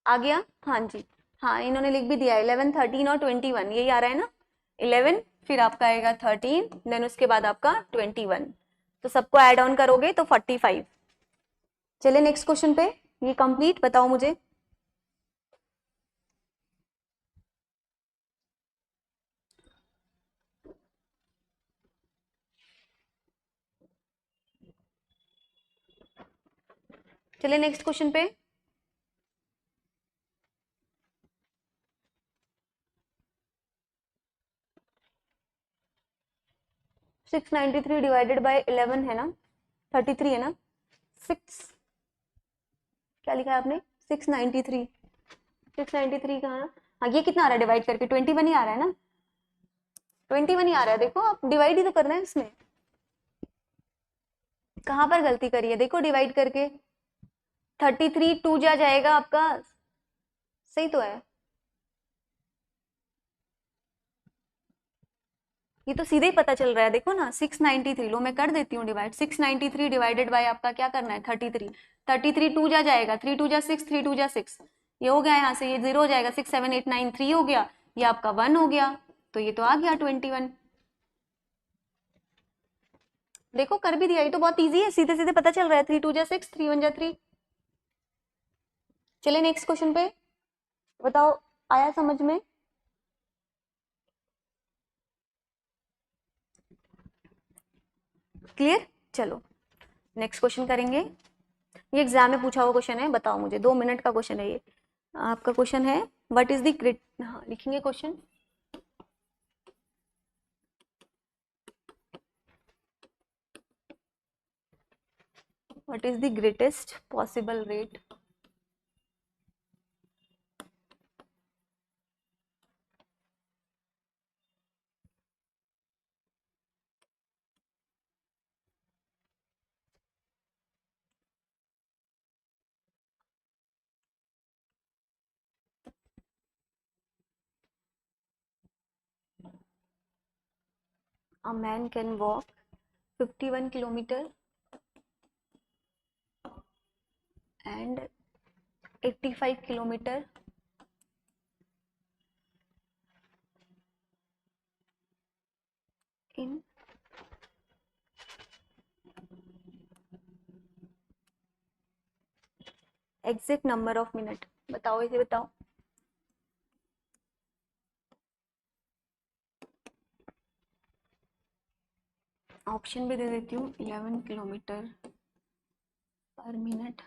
S1: आ गया, हाँ जी, हाँ इन्होंने लिख भी दिया 11 13 और 21 यही आ रहा है ना। 11 फिर आपका आएगा 13 देन उसके बाद आपका 21, तो सबको ऐड ऑन करोगे तो 45। चले नेक्स्ट क्वेश्चन पे, ये कंप्लीट बताओ मुझे। चले नेक्स्ट क्वेश्चन पे। 693 डिवाइडेड बाय 11 है ना, 33 है ना, 6 क्या लिखा है आपने 693, 693 कहाँ है? हाँ ये कितना आ रहा है डिवाइड करके 21 ही आ रहा है ना, 21 ही आ रहा है। देखो आप डिवाइड ही तो करना है इसमें, कहाँ पर गलती करी है देखो डिवाइड करके। 33 2 जा जाएगा आपका, सही तो है। ये तो सीधे ही पता चल रहा है देखो ना, 693 लो मैं कर देती हूँ डिवाइड, 693 डिवाइडेड बाय आपका क्या करना है 33, 33 2 जा जाएगा, 3 2 जा 6, 3 2 जा 6, ये हो गया यहाँ से, ये 0 हो जाएगा, 6 7 8 9 3 हो गया, ये आपका 1 हो गया, तो ये तो आ गया 21। देखो कर भी दिया, ये तो बहुत इजी है, सीधे सीधे पता चल रहा है, 3 2 जा 6, 3 1 जा 3। चले नेक्स्ट क्वेश्चन पे, बताओ आया समझ में। क्लियर, चलो नेक्स्ट क्वेश्चन करेंगे। ये एग्जाम में पूछा हुआ क्वेश्चन है, बताओ मुझे, 2 मिनट का क्वेश्चन है ये। आपका क्वेश्चन है व्हाट इज द ग्रेट, हाँ लिखेंगे question. What is the greatest possible rate a man can walk 51 kilometer and 85 kilometer in exact number of minute. बताओ, इसे बताओ। ऑप्शन भी दे देती हूँ, 11 किलोमीटर पर मिनट।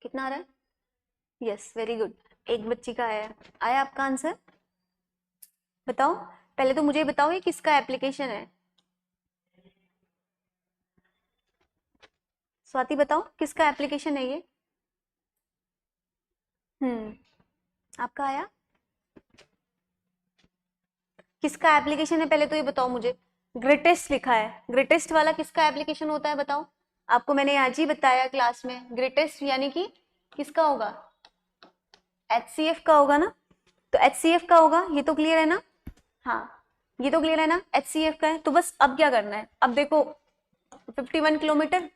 S1: कितना आ रहा है? Yes, very good. एक बच्ची का आया। आया आपका आंसर? बताओ, पहले तो मुझे बताओ ये किसका एप्लीकेशन है। स्वाति बताओ किसका एप्लीकेशन है ये। आपका आया? किसका एप्लीकेशन है पहले तो ये बताओ मुझे। ग्रेटेस्ट लिखा है, ग्रेटेस्ट वाला किसका एप्लीकेशन होता है बताओ। आपको मैंने आज ही बताया क्लास में, ग्रेटेस्ट यानी कि किसका होगा, HCF का होगा ना। तो HCF का होगा, ये तो क्लियर है ना। हाँ, ये तो क्लियर है ना, HCF का है। तो बस अब क्या करना है, अब देखो 51 किलोमीटर,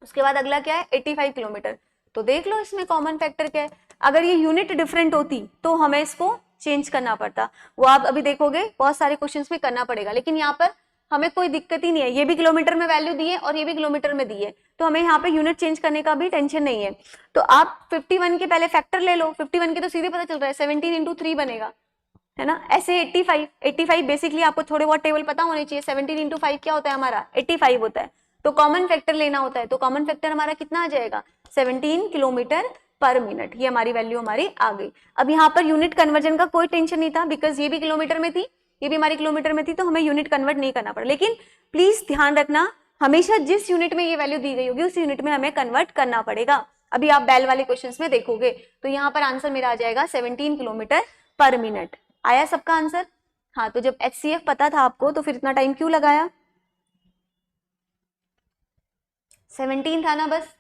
S1: उसके बाद अगला क्या है 85 किलोमीटर। तो देख लो इसमें कॉमन फैक्टर क्या है। अगर ये यूनिट डिफरेंट होती तो हमें इसको चेंज करना पड़ता, वो आप अभी देखोगे बहुत सारे क्वेश्चंस में करना पड़ेगा, लेकिन यहाँ पर हमें कोई दिक्कत ही नहीं है। ये भी किलोमीटर में वैल्यू दी है और ये भी किलोमीटर में दी है, तो हमें यहाँ पे यूनिट चेंज करने का भी टेंशन नहीं है। तो आप 51 के पहले फैक्टर ले लो, 51 के तो सीधे पता चल रहा है 17 इंटू 3 बनेगा, है ना। ऐसे 85 बेसिकली आपको थोड़े बहुत टेबल पता होने चाहिए। 17 इंटू 5 क्या होता है हमारा, 85 होता है। तो कॉमन फैक्टर लेना होता है, तो कॉमन फैक्टर हमारा कितना आ जाएगा 17 किलोमीटर पर मिनट। ये हमारी वैल्यू हमारी आ गई। अब यहाँ पर यूनिट कन्वर्जन का कोई टेंशन नहीं था, बिकॉज ये भी किलोमीटर में थी, ये भी हमारी किलोमीटर में थी, तो हमें यूनिट कन्वर्ट नहीं करना पड़ा। लेकिन प्लीज ध्यान रखना, हमेशा जिस यूनिट में ये वैल्यू दी गई होगी उस यूनिट में हमें कन्वर्ट करना पड़ेगा। अभी आप बैल वाले क्वेश्चंस में देखोगे, तो यहाँ पर आंसर मेरा आ जाएगा 17 किलोमीटर पर मिनट। आया सबका आंसर? हाँ, तो जब HCF पता था आपको तो फिर इतना टाइम क्यों लगाया, 17 था ना बस।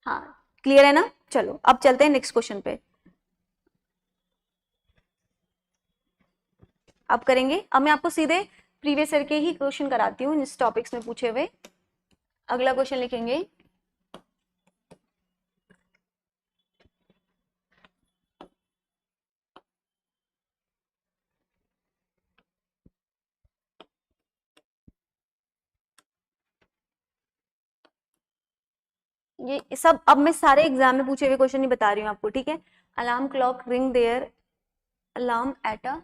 S1: हाँ, क्लियर है ना। चलो अब चलते हैं नेक्स्ट क्वेश्चन पे। अब करेंगे, अब मैं आपको सीधे प्रीवियस ईयर के ही क्वेश्चन कराती हूँ इस टॉपिक्स में पूछे हुए। अगला क्वेश्चन लिखेंगे, ये सब अब मैं सारे एग्जाम में पूछे हुए क्वेश्चन ही बता रही हूँ आपको, ठीक है। Alarm clock ring their alarm at a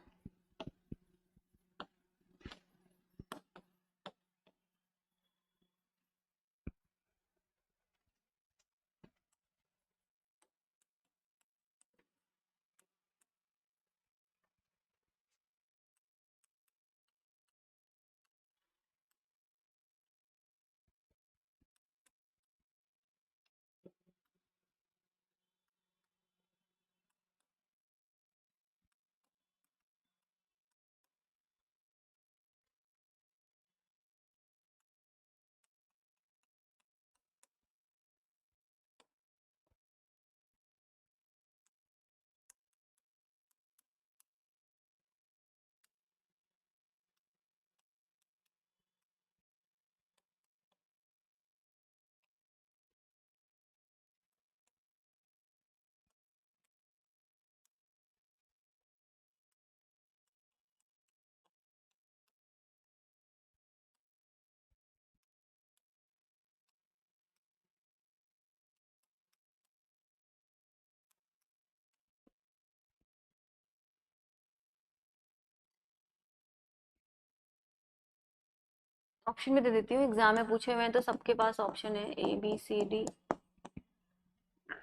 S1: option भी दे देती हूँ, एग्जाम में पूछे हुए हैं तो सबके पास ऑप्शन है, ABCD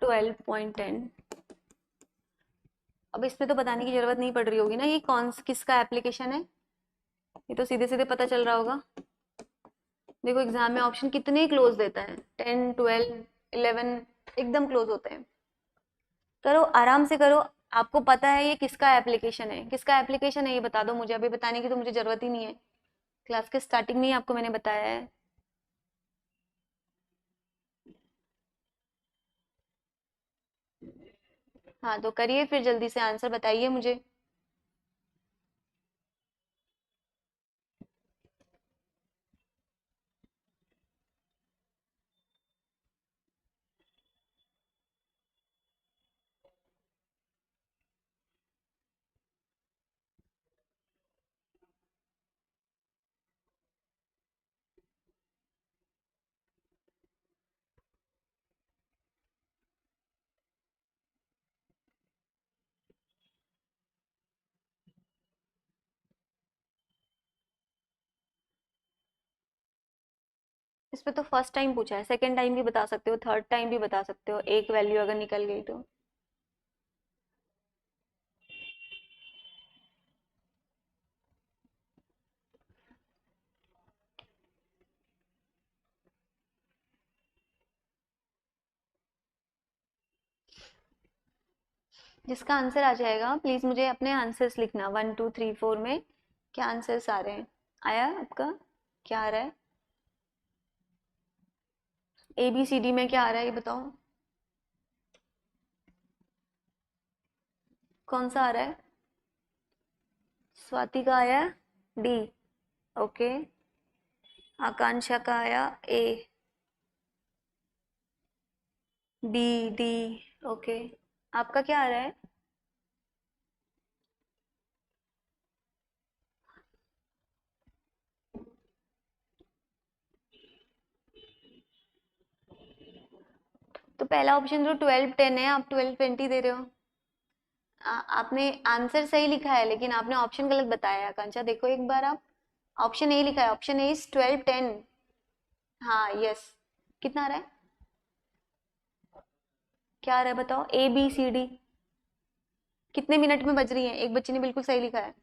S1: 12.10। अब इसमें तो बताने की जरूरत नहीं पड़ रही होगी ना ये किसका एप्लीकेशन है, ये तो सीधे सीधे पता चल रहा होगा। देखो एग्जाम में ऑप्शन कितने क्लोज देता है, 10, 12, 11 एकदम क्लोज होते हैं। करो आराम से करो, आपको पता है ये किसका एप्लीकेशन है, किसका एप्लीकेशन है ये बता दो मुझे, अभी बताने की तो मुझे जरूरत ही नहीं है, क्लास के स्टार्टिंग में ही आपको मैंने बताया है। हाँ तो करिए फिर, जल्दी से आंसर बताइए मुझे। इस पे तो फर्स्ट टाइम पूछा है, सेकंड टाइम भी बता सकते हो, थर्ड टाइम भी बता सकते हो, एक वैल्यू अगर निकल गई तो। जिसका आंसर आ जाएगा प्लीज मुझे अपने आंसर्स लिखना, 1 2 3 4 में क्या आंसर्स आ रहे हैं। आया आपका, क्या आ रहा है, ABCD में क्या आ रहा है ये बताओ, कौन सा आ रहा है। स्वाति का आया D, ओके। आकांक्षा का आया A, B, D, ओके। आपका क्या आ रहा है। तो पहला ऑप्शन जो 12 10 है, आप 12 20 दे रहे हो। आपने आंसर सही लिखा है लेकिन आपने ऑप्शन गलत बताया है आकांक्षा, देखो एक बार आप, ऑप्शन ए लिखा है, ऑप्शन ए इज 12 10। हाँ यस, कितना आ रहा है, क्या आ रहा है बताओ, ABCD कितने मिनट में बज रही है, एक बच्चे ने बिल्कुल सही लिखा है,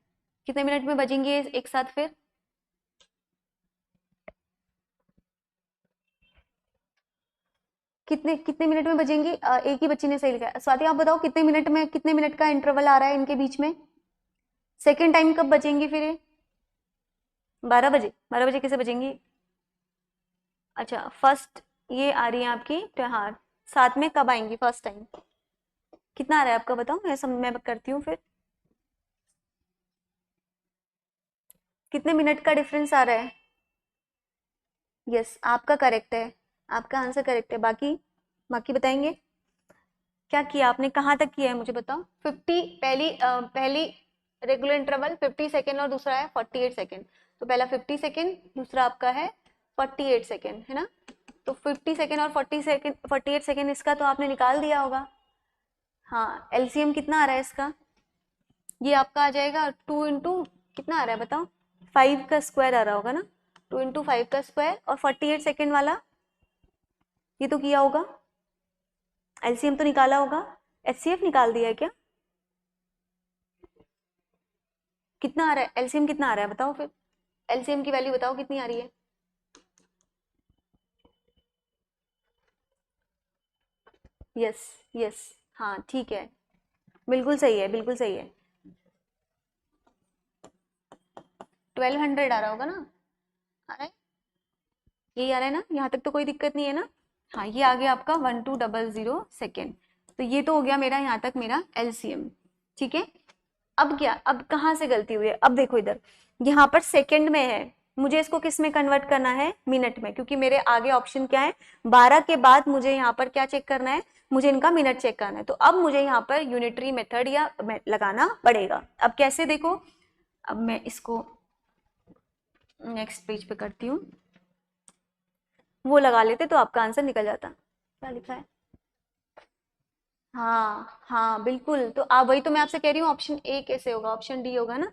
S1: कितने मिनट में बजेंगे ये एक साथ फिर, कितने कितने मिनट में बजेंगे, एक ही बच्ची ने सही लिखा है। स्वाति आप बताओ कितने मिनट में, कितने मिनट का इंटरवल आ रहा है इनके बीच में, सेकेंड टाइम कब बजेंगी फिर ये, 12 बजे, 12 बजे कैसे बजेंगी। अच्छा फर्स्ट ये आ रही है आपकी तो हाँ, साथ में कब आएंगी फर्स्ट टाइम, कितना आ रहा है आपका बताओ, मैं करती हूँ फिर, कितने मिनट का डिफरेंस आ रहा है। यस आपका करेक्ट है, आपका आंसर करेक्ट है, बाकी बाकी बताएंगे क्या किया आपने, कहाँ तक किया है मुझे बताओ। 50 पहली रेगुलर इंटरवल 50 सेकेंड और दूसरा है 48 सेकेंड, तो पहला 50 सेकेंड, दूसरा आपका है 48 सेकेंड, है ना। तो 50 सेकेंड और 40 सेकेंड, 48 सेकेंड इसका तो आपने निकाल दिया होगा। हाँ LCM कितना आ रहा है इसका, ये आपका आ जाएगा 2 इंटू, कितना आ रहा है बताओ, 5 का स्क्वायर आ रहा होगा ना, 2 इंटू 5 का स्क्वायर, और 48 सेकेंड वाला ये तो किया होगा, LCM तो निकाला होगा, HCF निकाल दिया है क्या, कितना आ रहा है LCM, कितना आ रहा है बताओ फिर, LCM की वैल्यू बताओ कितनी आ रही है। यस यस, हाँ ठीक है, बिल्कुल सही है, बिल्कुल सही है, 1200 आ रहा होगा ना, आ रहा है, यही आ रहा है ना, यहाँ तक तो कोई दिक्कत नहीं है ना। हाँ ये आ गया आपका 1200 सेकेंड, तो ये तो हो गया मेरा यहाँ तक मेरा LCM, ठीक है। अब क्या, अब कहाँ से गलती हुई है, अब देखो इधर, यहाँ पर सेकंड में है, मुझे इसको किस में कन्वर्ट करना है, मिनट में, क्योंकि मेरे आगे ऑप्शन क्या है, 12 के बाद मुझे यहाँ पर क्या चेक करना है, मुझे इनका मिनट चेक करना है, तो अब मुझे यहाँ पर यूनिटरी मेथड या लगाना पड़ेगा। अब कैसे देखो, अब मैं इसको नेक्स्ट पेज पे करती हूँ, वो लगा लेते तो आपका आंसर निकल जाता, क्या लिखा है। हाँ हाँ बिल्कुल, तो आप वही तो मैं आपसे कह रही हूँ, ऑप्शन ए कैसे होगा, ऑप्शन डी होगा ना।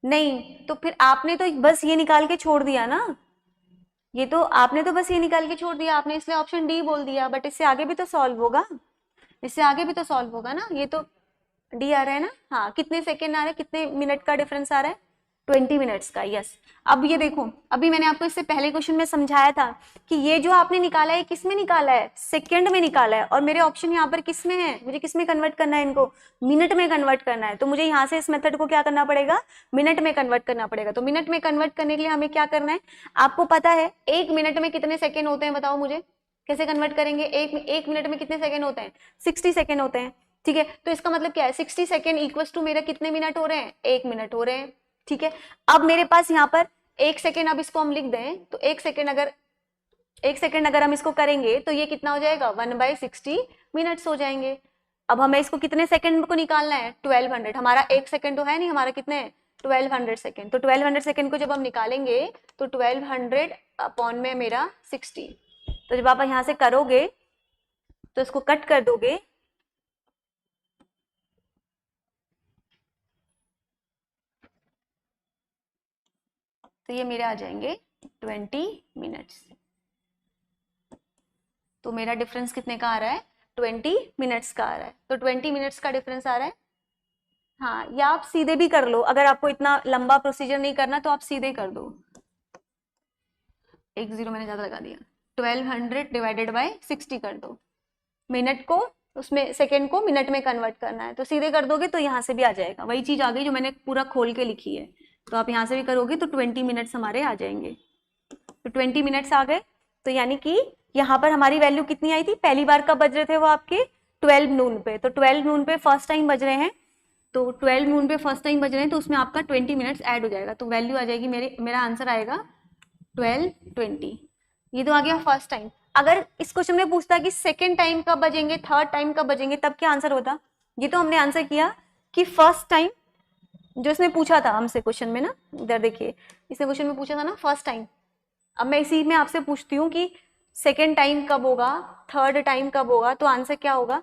S1: नहीं तो फिर आपने तो बस ये निकाल के छोड़ दिया ना, ये तो आपने तो बस ये निकाल के छोड़ दिया, आपने इसलिए ऑप्शन डी बोल दिया, बट इससे आगे भी तो सॉल्व होगा, इससे आगे भी तो सॉल्व होगा ना। ये तो डी आ रहा है ना। हाँ, कितने सेकेंड आ रहा है, कितने मिनट का डिफरेंस आ रहा है, 20 मिनट्स का। यस। अब ये देखो, अभी मैंने आपको इससे पहले क्वेश्चन में समझाया था कि ये जो आपने निकाला है किस में निकाला है, सेकंड में निकाला है, और मेरे ऑप्शन यहाँ पर किस में है, मुझे किस में कन्वर्ट करना है, इनको मिनट में कन्वर्ट करना है। तो मुझे यहाँ से इस मेथड को क्या करना पड़ेगा, मिनट में कन्वर्ट करना पड़ेगा। तो मिनट में कन्वर्ट करने के लिए हमें क्या करना है, आपको पता है 1 मिनट में कितने सेकेंड होते हैं, बताओ मुझे, कैसे कन्वर्ट करेंगे। एक मिनट में कितने सेकेंड होते हैं, 60 सेकेंड होते हैं। ठीक है, तो इसका मतलब क्या है, 60 सेकेंड इक्वल्स टू मेरा कितने मिनट हो रहे हैं, 1 मिनट हो रहे हैं। ठीक है, अब मेरे पास यहाँ पर 1 सेकेंड, अब इसको हम लिख दें तो 1 सेकेंड अगर हम इसको करेंगे तो ये कितना हो जाएगा, 1/60 मिनट्स हो जाएंगे। अब हमें इसको कितने सेकंड को निकालना है, 1200। हमारा 1 सेकंड तो है नहीं, हमारा कितने 1200 सेकंड। तो 1200 सेकंड को जब हम निकालेंगे तो 1200 अपॉन में मेरा 60। तो जब आप यहाँ से करोगे तो इसको कट कर दोगे, तो ये मेरे आ जाएंगे 20 मिनट्स। तो मेरा डिफरेंस कितने का आ रहा है, 20 मिनट्स का आ रहा है। तो 20 मिनट्स का डिफरेंस आ रहा है। हाँ, या आप सीधे भी कर लो, अगर आपको इतना लंबा प्रोसीजर नहीं करना तो आप सीधे कर दो। एक जीरो मैंने ज्यादा लगा दिया, 1200 डिवाइडेड बाय 60 कर दो। मिनट को उसमें सेकेंड को मिनट में कन्वर्ट करना है, तो सीधे कर दोगे तो यहाँ से भी आ जाएगा, वही चीज आ गई जो मैंने पूरा खोल के लिखी है। तो आप यहाँ से भी करोगे तो 20 मिनट्स हमारे आ जाएंगे। तो 20 मिनट्स आ गए। तो यानी कि यहाँ पर हमारी वैल्यू कितनी आई थी, पहली बार कब बज रहे थे वो आपके 12 नून पे। तो 12 नून पे फर्स्ट टाइम बज रहे हैं, तो 12 नून पे फर्स्ट टाइम बज रहे हैं, तो उसमें आपका 20 मिनट्स ऐड हो जाएगा। तो वैल्यू आ जाएगी, मेरा आंसर आएगा 12:20। ये तो आ गया फर्स्ट टाइम। अगर इस क्वेश्चन में पूछता कि सेकेंड टाइम कब बजेंगे, थर्ड टाइम कब बजेंगे, तब क्या आंसर होता। ये तो हमने आंसर किया कि फर्स्ट टाइम, जो इसने पूछा था हमसे क्वेश्चन में ना, इधर देखिए, इसने क्वेश्चन में पूछा था ना फर्स्ट टाइम। अब मैं इसी में आपसे पूछती हूँ कि सेकेंड टाइम कब होगा, थर्ड टाइम कब होगा, तो आंसर क्या होगा।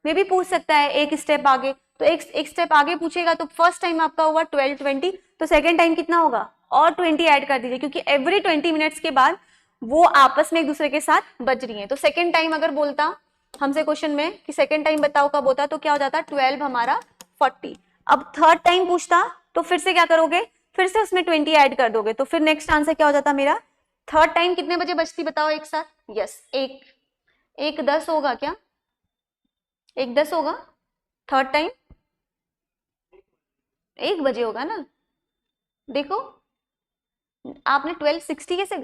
S1: मे भी पूछ सकता है एक स्टेप आगे, तो एक स्टेप आगे पूछेगा तो फर्स्ट टाइम आपका हुआ 12:20, तो सेकेंड टाइम कितना होगा, और 20 ऐड कर दीजिए, क्योंकि एवरी 20 मिनट्स के बाद वो आपस में एक दूसरे के साथ बज रही है। तो सेकेंड टाइम अगर बोलता हमसे क्वेश्चन में कि सेकेंड टाइम बताओ कब होता, तो क्या हो जाता, 12 हमारा 40। अब थर्ड टाइम पूछता तो फिर से क्या करोगे, फिर से उसमें 20 ऐड कर दोगे, तो फिर नेक्स्ट आंसर क्या हो जाता मेरा, थर्ड टाइम कितने बजे बजती बताओ एक साथ, यस, एक एक 10 होगा क्या, 1:10 होगा थर्ड टाइम, 1 बजे होगा ना। देखो, आपने 12:60 कैसे,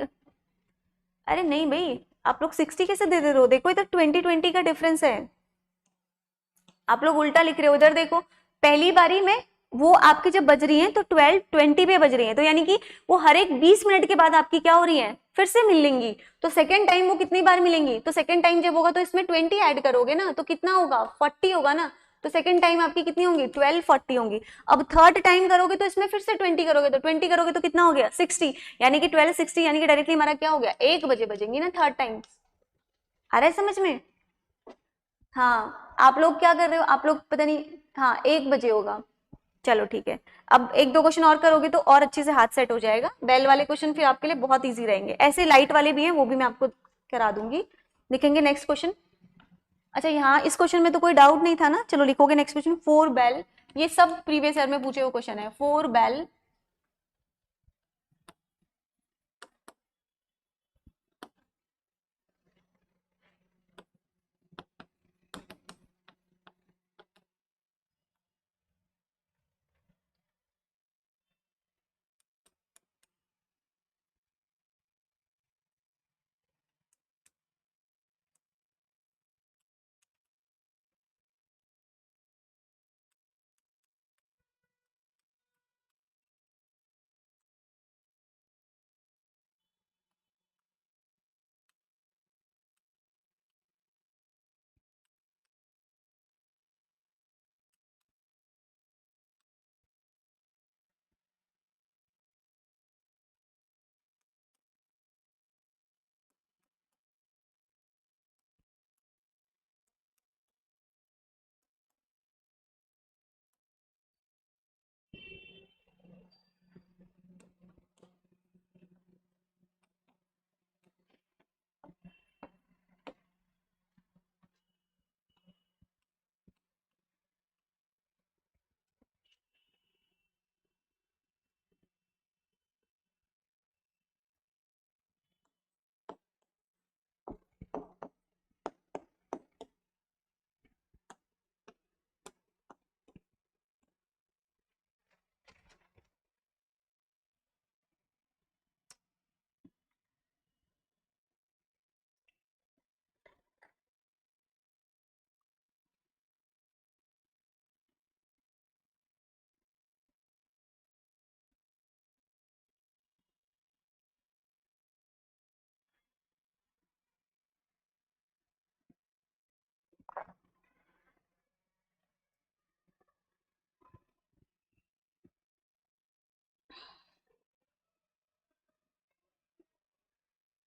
S1: अरे नहीं भाई, आप लोग 60 कैसे दे रहे हो, देखो इधर 20-20 का डिफरेंस है, आप लोग उल्टा लिख रहे हो। उधर देखो, पहली बारी में वो आपकी जब बज रही है तो 12:20 पे बज रही है, तो यानी कि वो हर एक 20 मिनट के बाद आपकी क्या हो रही है, फिर से मिलेंगी। तो सेकेंड टाइम वो कितनी बार मिलेंगी, तो सेकेंड टाइम जब होगा तो इसमें 20 ऐड करोगे ना, तो कितना होगा, 40 होगा ना। तो सेकेंड टाइम आपकी कितनी होंगी, 12:40 होंगी। अब थर्ड टाइम करोगे तो इसमें फिर से 20 करोगे, तो 20 करोगे तो कितना हो गया, 60, यानी कि 12:60, यानी कि डायरेक्टली हमारा क्या हो गया, 1 बजे बजेंगी ना थर्ड टाइम। आ रहा है समझ में। हाँ, आप लोग क्या कर रहे हो, आप लोग पता नहीं, हाँ 1 बजे होगा। चलो ठीक है, अब एक दो क्वेश्चन और करोगे तो और अच्छे से हाथ सेट हो जाएगा। बेल वाले क्वेश्चन फिर आपके लिए बहुत इजी रहेंगे, ऐसे लाइट वाले भी हैं वो भी मैं आपको करा दूंगी। लिखेंगे नेक्स्ट क्वेश्चन। अच्छा, यहाँ इस क्वेश्चन में तो कोई डाउट नहीं था ना, चलो लिखोगे नेक्स्ट क्वेश्चन, 4 बेल, ये सब प्रीवियस ईयर में पूछे हुए क्वेश्चन है। 4 बेल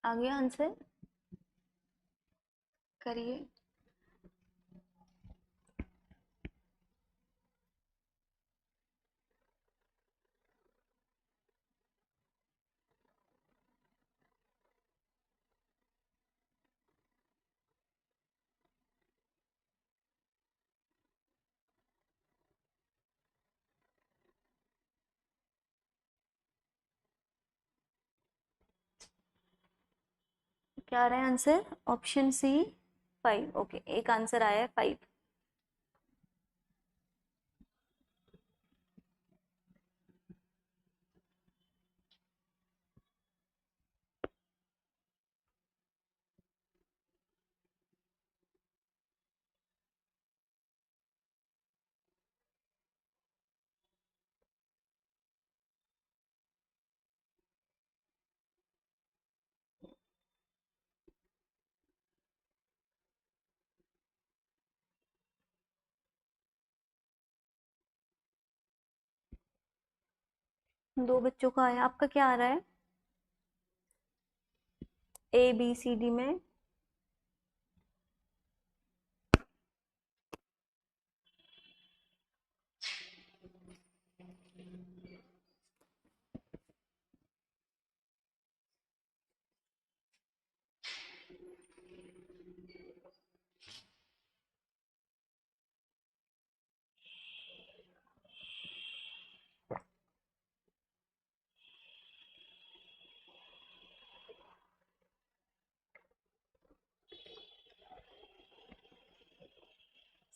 S1: आ गया आंसर? करिए। क्या आ रहा है आंसर? Option C 5। ओके, एक आंसर आया है 5। दो बच्चों का आया, आपका क्या आ रहा है? ए बी सी डी में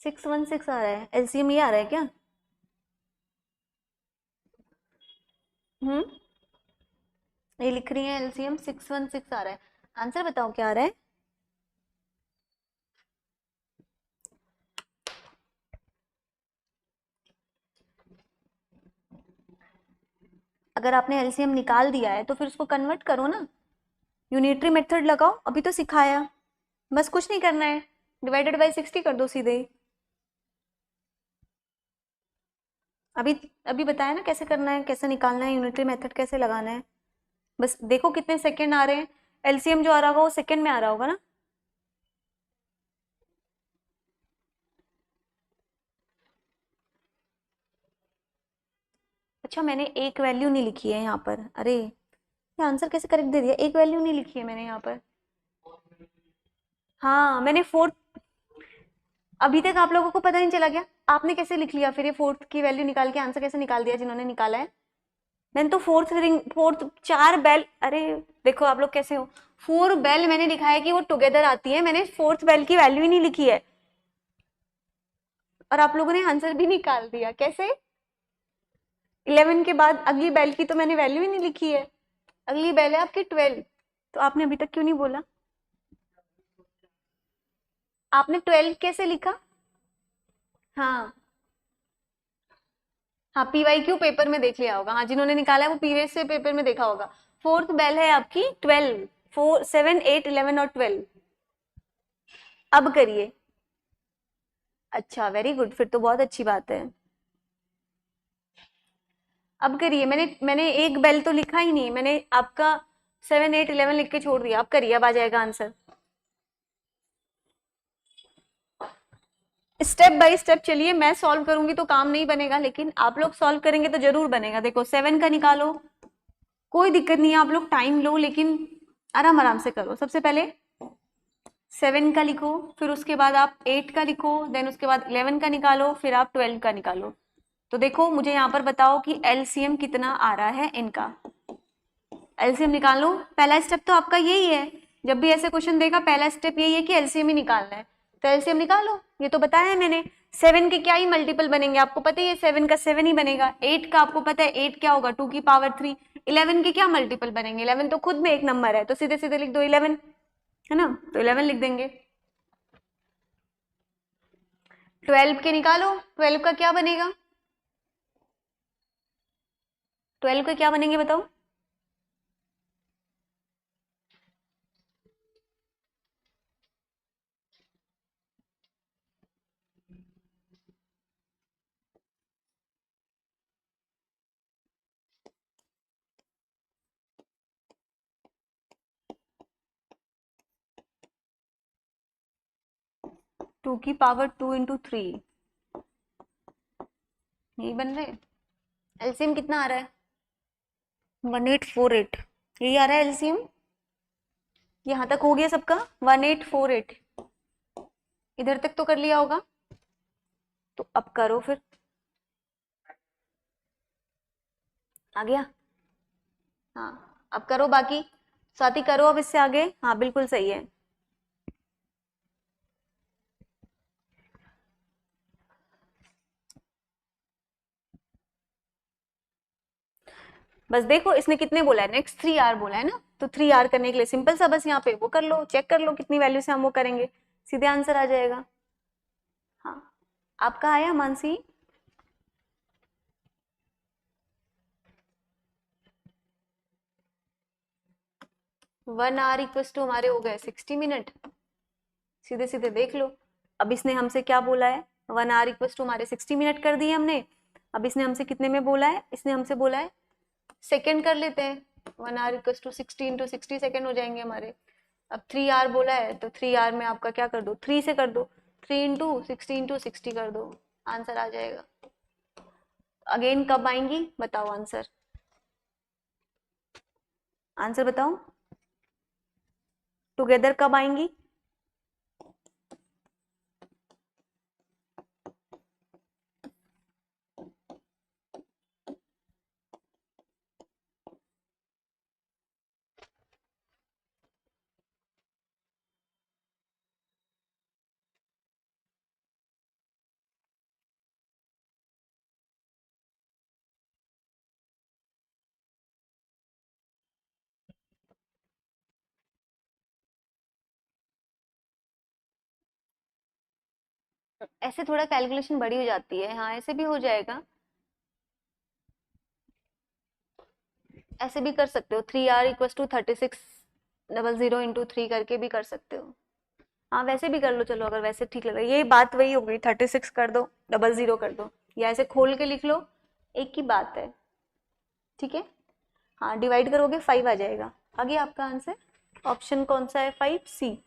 S1: 616 आ रहा है। एलसीएम ये आ रहा है क्या? हम्म, ये लिख रही है एलसीएम 616 आ रहा है। आंसर बताओ क्या आ रहा है? अगर आपने एलसीएम निकाल दिया है तो फिर उसको कन्वर्ट करो ना, यूनिटरी मेथड लगाओ। अभी तो सिखाया, बस कुछ नहीं करना है, डिवाइडेड बाई 60 कर दो सीधे ही। अभी अभी बताया ना कैसे करना है, कैसे निकालना है, यूनिटरी मेथड कैसे लगाना है। बस देखो कितने सेकंड आ रहे हैं। एलसीएम जो आ रहा होगा वो सेकंड में आ रहा होगा ना। अच्छा, मैंने एक वैल्यू नहीं लिखी है यहाँ पर। अरे, ये आंसर कैसे करेक्ट दे दिया? एक वैल्यू नहीं लिखी है मैंने यहाँ पर। हाँ, मैंने फोर्थ। अभी तक आप लोगों को पता नहीं चला क्या? आपने कैसे लिख लिया फिर ये फोर्थ की वैल्यू निकाल के आंसर कैसे निकाल दिया जिन्होंने निकाला है? मैंने तो फोर्थ रिंग, फोर्थ 4 बेल। अरे, देखो आप लोग कैसे हो। 4 बेल मैंने लिखा है कि वो टुगेदर आती है, मैंने फोर्थ बेल की वैल्यू ही नहीं लिखी है। और आप लोगों ने आंसर भी निकाल दिया कैसे? 11 के बाद अगली बेल की तो मैंने वैल्यू ही नहीं लिखी है। अगली बेल है आपकी 12। तो आपने अभी तक क्यों नहीं बोला? आपने 12 कैसे लिखा? हाँ, हाँ, पीवाईक्यू पेपर में देख लिया होगा। हाँ, जिन्होंने निकाला है वो पीवीएस से पेपर में देखा होगा। फोर्थ बेल है आपकी 12। 4 7 8 11 और 12। अब करिए। अच्छा, वेरी गुड, फिर तो बहुत अच्छी बात है। अब करिए। मैंने एक बेल तो लिखा ही नहीं, मैंने आपका 7 8 11 लिख के छोड़ दिया। अब करिए, अब आ जाएगा आंसर। स्टेप बाय स्टेप चलिए, मैं सॉल्व करूंगी तो काम नहीं बनेगा, लेकिन आप लोग सॉल्व करेंगे तो जरूर बनेगा। देखो 7 का निकालो, कोई दिक्कत नहीं है, आप लोग टाइम लो लेकिन आराम आराम से करो। सबसे पहले 7 का लिखो, फिर उसके बाद आप 8 का लिखो, देन उसके बाद 11 का निकालो, फिर आप 12 का निकालो। तो देखो मुझे यहाँ पर बताओ कि एलसीएम कितना आ रहा है इनका। एलसीएम निकाल लो। पहला स्टेप तो आपका यही है, जब भी ऐसे क्वेश्चन देगा पहला स्टेप यही है कि एलसीएम ही निकालना है। तो एलसीएम निकालो, ये तो बताया है मैंने। 7 के क्या ही मल्टीपल बनेंगे, आपको पता ही है 7 का 7 ही बनेगा। 8 का आपको पता है 8 क्या होगा, 2 की पावर 3। 11 के क्या मल्टीपल बनेंगे, 11 तो खुद में एक नंबर है, तो सीधे सीधे लिख दो 11, है ना, तो 11 लिख देंगे। 12 के निकालो, 12 का क्या बनेगा? 12 के क्या बनेंगे बताओ? 2 इंटू 3 यही बन रहे। एलसीएम कितना आ रहा है? 1848। यही आ रहा है एलसीएम। यहाँ तक हो गया सबका 1848। इधर तक तो कर लिया होगा, तो अब करो फिर। आ गया? हाँ, अब करो बाकी। स्वाति करो अब इससे आगे। हाँ बिल्कुल सही है। बस देखो इसने कितने बोला है, नेक्स्ट 3 आर बोला है ना, तो 3 आर करने के लिए सिंपल सा बस यहाँ पे वो कर लो, चेक कर लो कितनी वैल्यू से हम वो करेंगे, सीधे आंसर आ जाएगा। हाँ, आपका आया मानसी? 1 आवर इक्वस टू हमारे हो गए 60 मिनट। सीधे सीधे देख लो। अब इसने हमसे क्या बोला है, 1 आवर इक्वस टू हमारे 60 मिनट कर दिए हमने। अब इसने हमसे कितने में बोला है, इसने हमसे बोला है सेकेंड कर लेते हैं। 1 hour equals to 60 into 60 second हो जाएंगे हमारे। अब 3 आर बोला है तो 3 आर में आपका क्या कर दो, 3 से कर दो, 3 इंटू 60 कर दो, आंसर आ जाएगा। अगेन कब आएंगी बताओ आंसर, आंसर बताओ। टुगेदर कब आएंगी? ऐसे थोड़ा कैलकुलेशन बड़ी हो जाती है, हाँ ऐसे भी हो जाएगा। ऐसे भी कर सकते हो, 3 आर इक्वस टू 36 0 0 इंटू 3 करके भी कर सकते हो। हाँ वैसे भी कर लो, चलो अगर वैसे ठीक लग रहा है, ये बात वही हो गई, 36 कर दो, 0 0 कर दो, या ऐसे खोल के लिख लो, एक ही बात है। ठीक है। हाँ डिवाइड करोगे 5 आ जाएगा। आ गया आपका आंसर। ऑप्शन कौन सा है? 5 सी।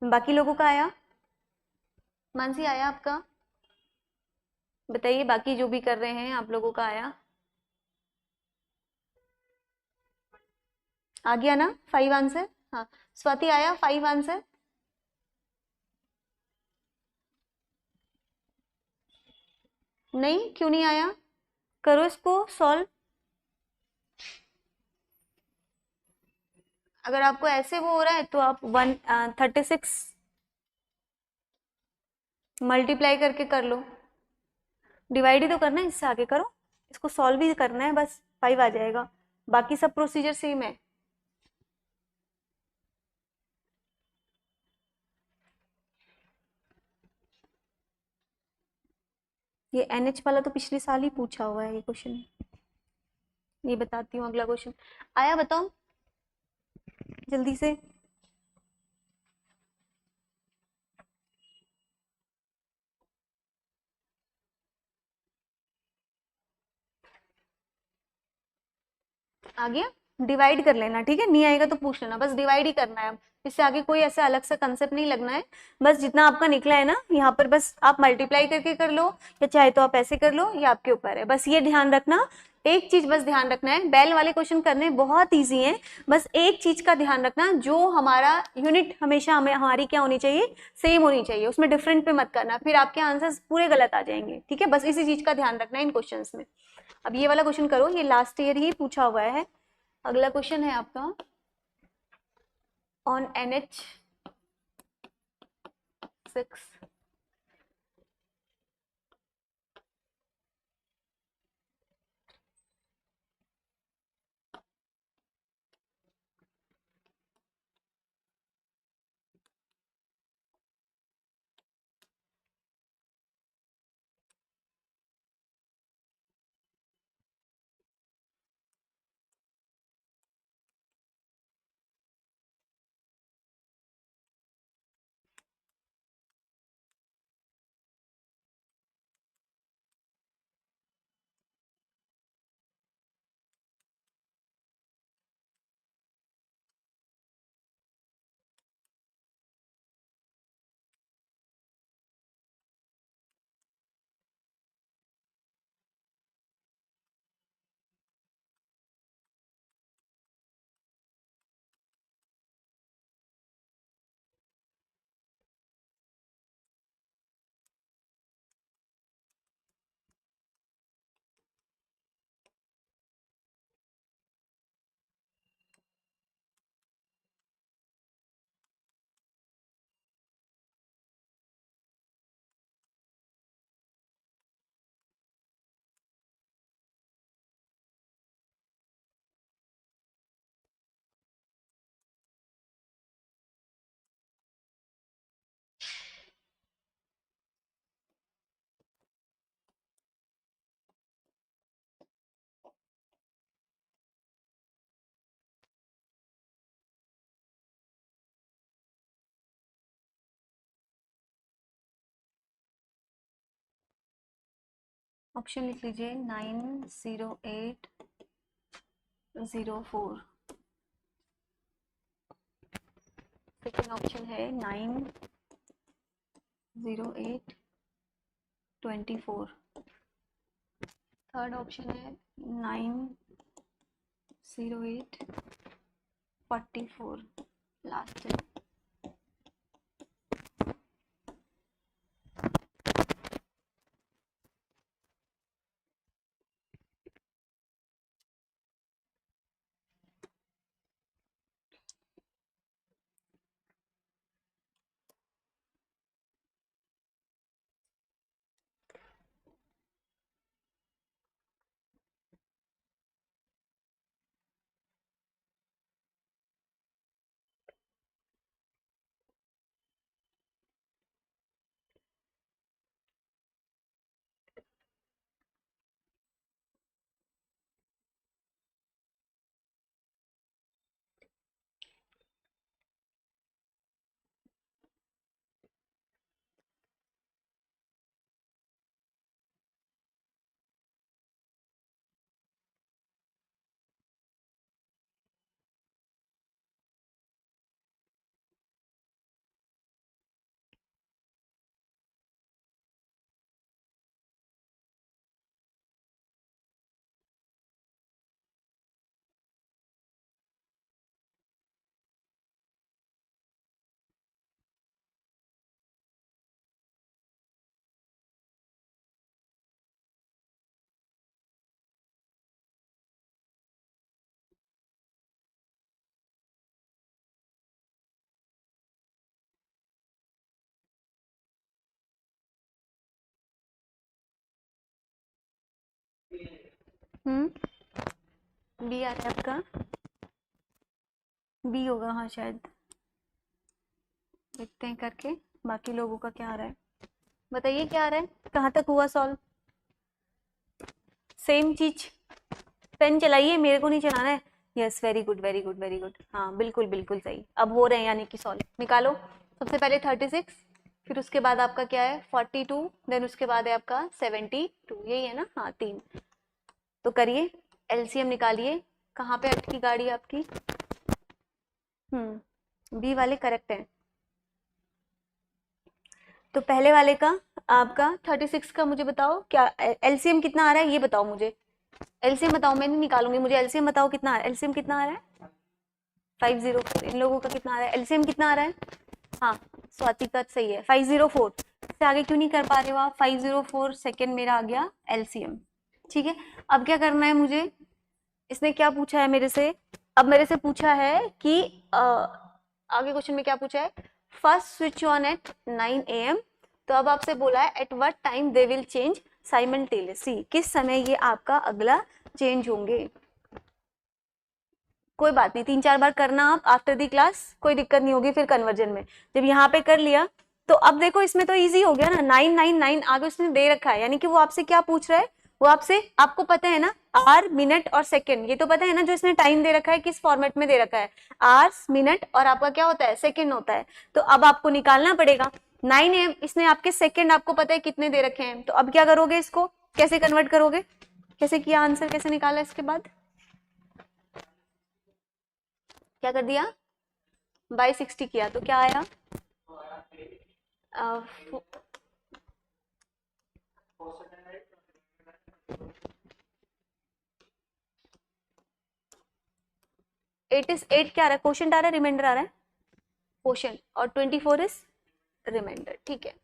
S1: बाकी लोगों का आया? मानसी आया आपका? बताइए बाकी जो भी कर रहे हैं आप लोगों का आया? आ गया ना 5 आंसर? हाँ, स्वाति आया 5 आंसर? नहीं, क्यों नहीं आया? करो इसको सॉल्व। अगर आपको ऐसे वो हो रहा है तो आप 36 मल्टीप्लाई करके कर लो। डिवाइड ही तो करना है, इससे आगे करो, इसको सॉल्व ही करना है बस, 5 आ जाएगा। बाकी सब प्रोसीजर सेम है। ये NH वाला तो पिछले साल ही पूछा हुआ है ये क्वेश्चन। ये बताती हूँ अगला क्वेश्चन। आया बताओ जल्दी से। आ गया? डिवाइड कर लेना, ठीक है, नहीं आएगा तो पूछ लेना, बस डिवाइड ही करना है अब। इससे आगे कोई ऐसा अलग सा कंसेप्ट नहीं लगना है। बस जितना आपका निकला है ना यहाँ पर, बस आप मल्टीप्लाई करके कर लो, या चाहे तो आप ऐसे कर लो, ये आपके ऊपर है। बस ये ध्यान रखना, एक चीज बस ध्यान रखना है, बैल वाले क्वेश्चन करने बहुत ईजी है। बस एक चीज का ध्यान रखना, जो हमारा यूनिट हमेशा हमें हमारी क्या होनी चाहिए, सेम होनी चाहिए, उसमें डिफरेंट पे मत करना, फिर आपके आंसर्स पूरे गलत आ जाएंगे। ठीक है, बस इसी चीज का ध्यान रखना है इन क्वेश्चंस में। अब ये वाला क्वेश्चन करो, ये लास्ट ईयर ही पूछा हुआ है। अगला क्वेश्चन है आपका ऑन NH6। ऑप्शन लिख लीजिए 90804। सेकेंड ऑप्शन है 90824। थर्ड ऑप्शन है 90844। लास्ट है। बी आ रहा है आपका। बी होगा, हाँ शायद। देखते हैं करके बाकी लोगों का क्या आ रहा है। बताइए क्या आ रहा है, कहाँ तक हुआ सॉल्व। सेम चीज। पेन चलाइए, मेरे को नहीं चलाना है। Yes, very good very good very good. हाँ बिल्कुल बिल्कुल सही, अब हो रहे हैं यानी कि सॉल्व। निकालो। सबसे पहले 36, फिर उसके बाद आपका क्या है 42, देन उसके बाद है आपका 72, यही है ना। हाँ 3। तो करिए, एलसीएम निकालिए। कहाँ पे अटकी गाड़ी आपकी। बी वाले करेक्ट है। तो पहले वाले का आपका 36 का मुझे बताओ क्या एलसीएम कितना आ रहा है, ये बताओ मुझे। एलसीएम बताओ, मैं नहीं निकालूंगी, मुझे एलसीएम बताओ कितना आ रहा है। एलसीएम कितना आ रहा है 504। इन लोगों का कितना आ रहा है, एलसीएम कितना आ रहा है। हाँ स्वाति का सही है 504। इससे आगे क्यों नहीं कर पा रहे हो आप। 504 सेकेंड मेरा आ गया एलसीएम। ठीक है, अब क्या करना है मुझे। इसने क्या पूछा है मेरे से। अब मेरे से पूछा है कि आगे क्वेश्चन में क्या पूछा है। First switch on at 9 AM। तो अब आपसे बोला है at what time they will change simultaneously, किस समय ये आपका अगला चेंज होंगे। कोई बात नहीं, 3-4 बार करना आप आफ्टर दी क्लास, कोई दिक्कत नहीं होगी फिर कन्वर्जन में। जब यहाँ पे कर लिया तो अब देखो इसमें तो इजी हो गया ना। 999 आगे उसने दे रखा है, यानी कि वो आपसे क्या पूछ रहा है। वो आपसे, आपको पता है ना आर मिनट और सेकंड, ये तो पता है ना जो इसने टाइम दे रखा है किस फॉर्मेट में दे रखा है। आवर्स मिनट और आपका क्या होता है सेकंड होता है। तो अब आपको निकालना पड़ेगा 9 AM। इसने आपके सेकंड आपको पता है कितने दे रखे हैं, तो अब क्या करोगे, इसको कैसे कन्वर्ट करोगे, कैसे किया, आंसर कैसे निकाला इसके बाद। क्या कर दिया, बाई 60 किया तो क्या आया। अ, 8 इज 8 क्या आ रहा है, क्वोशंट आ रहा है रिमाइंडर आ रहा है। क्वोशंट और 24 इज रिमाइंडर। ठीक है,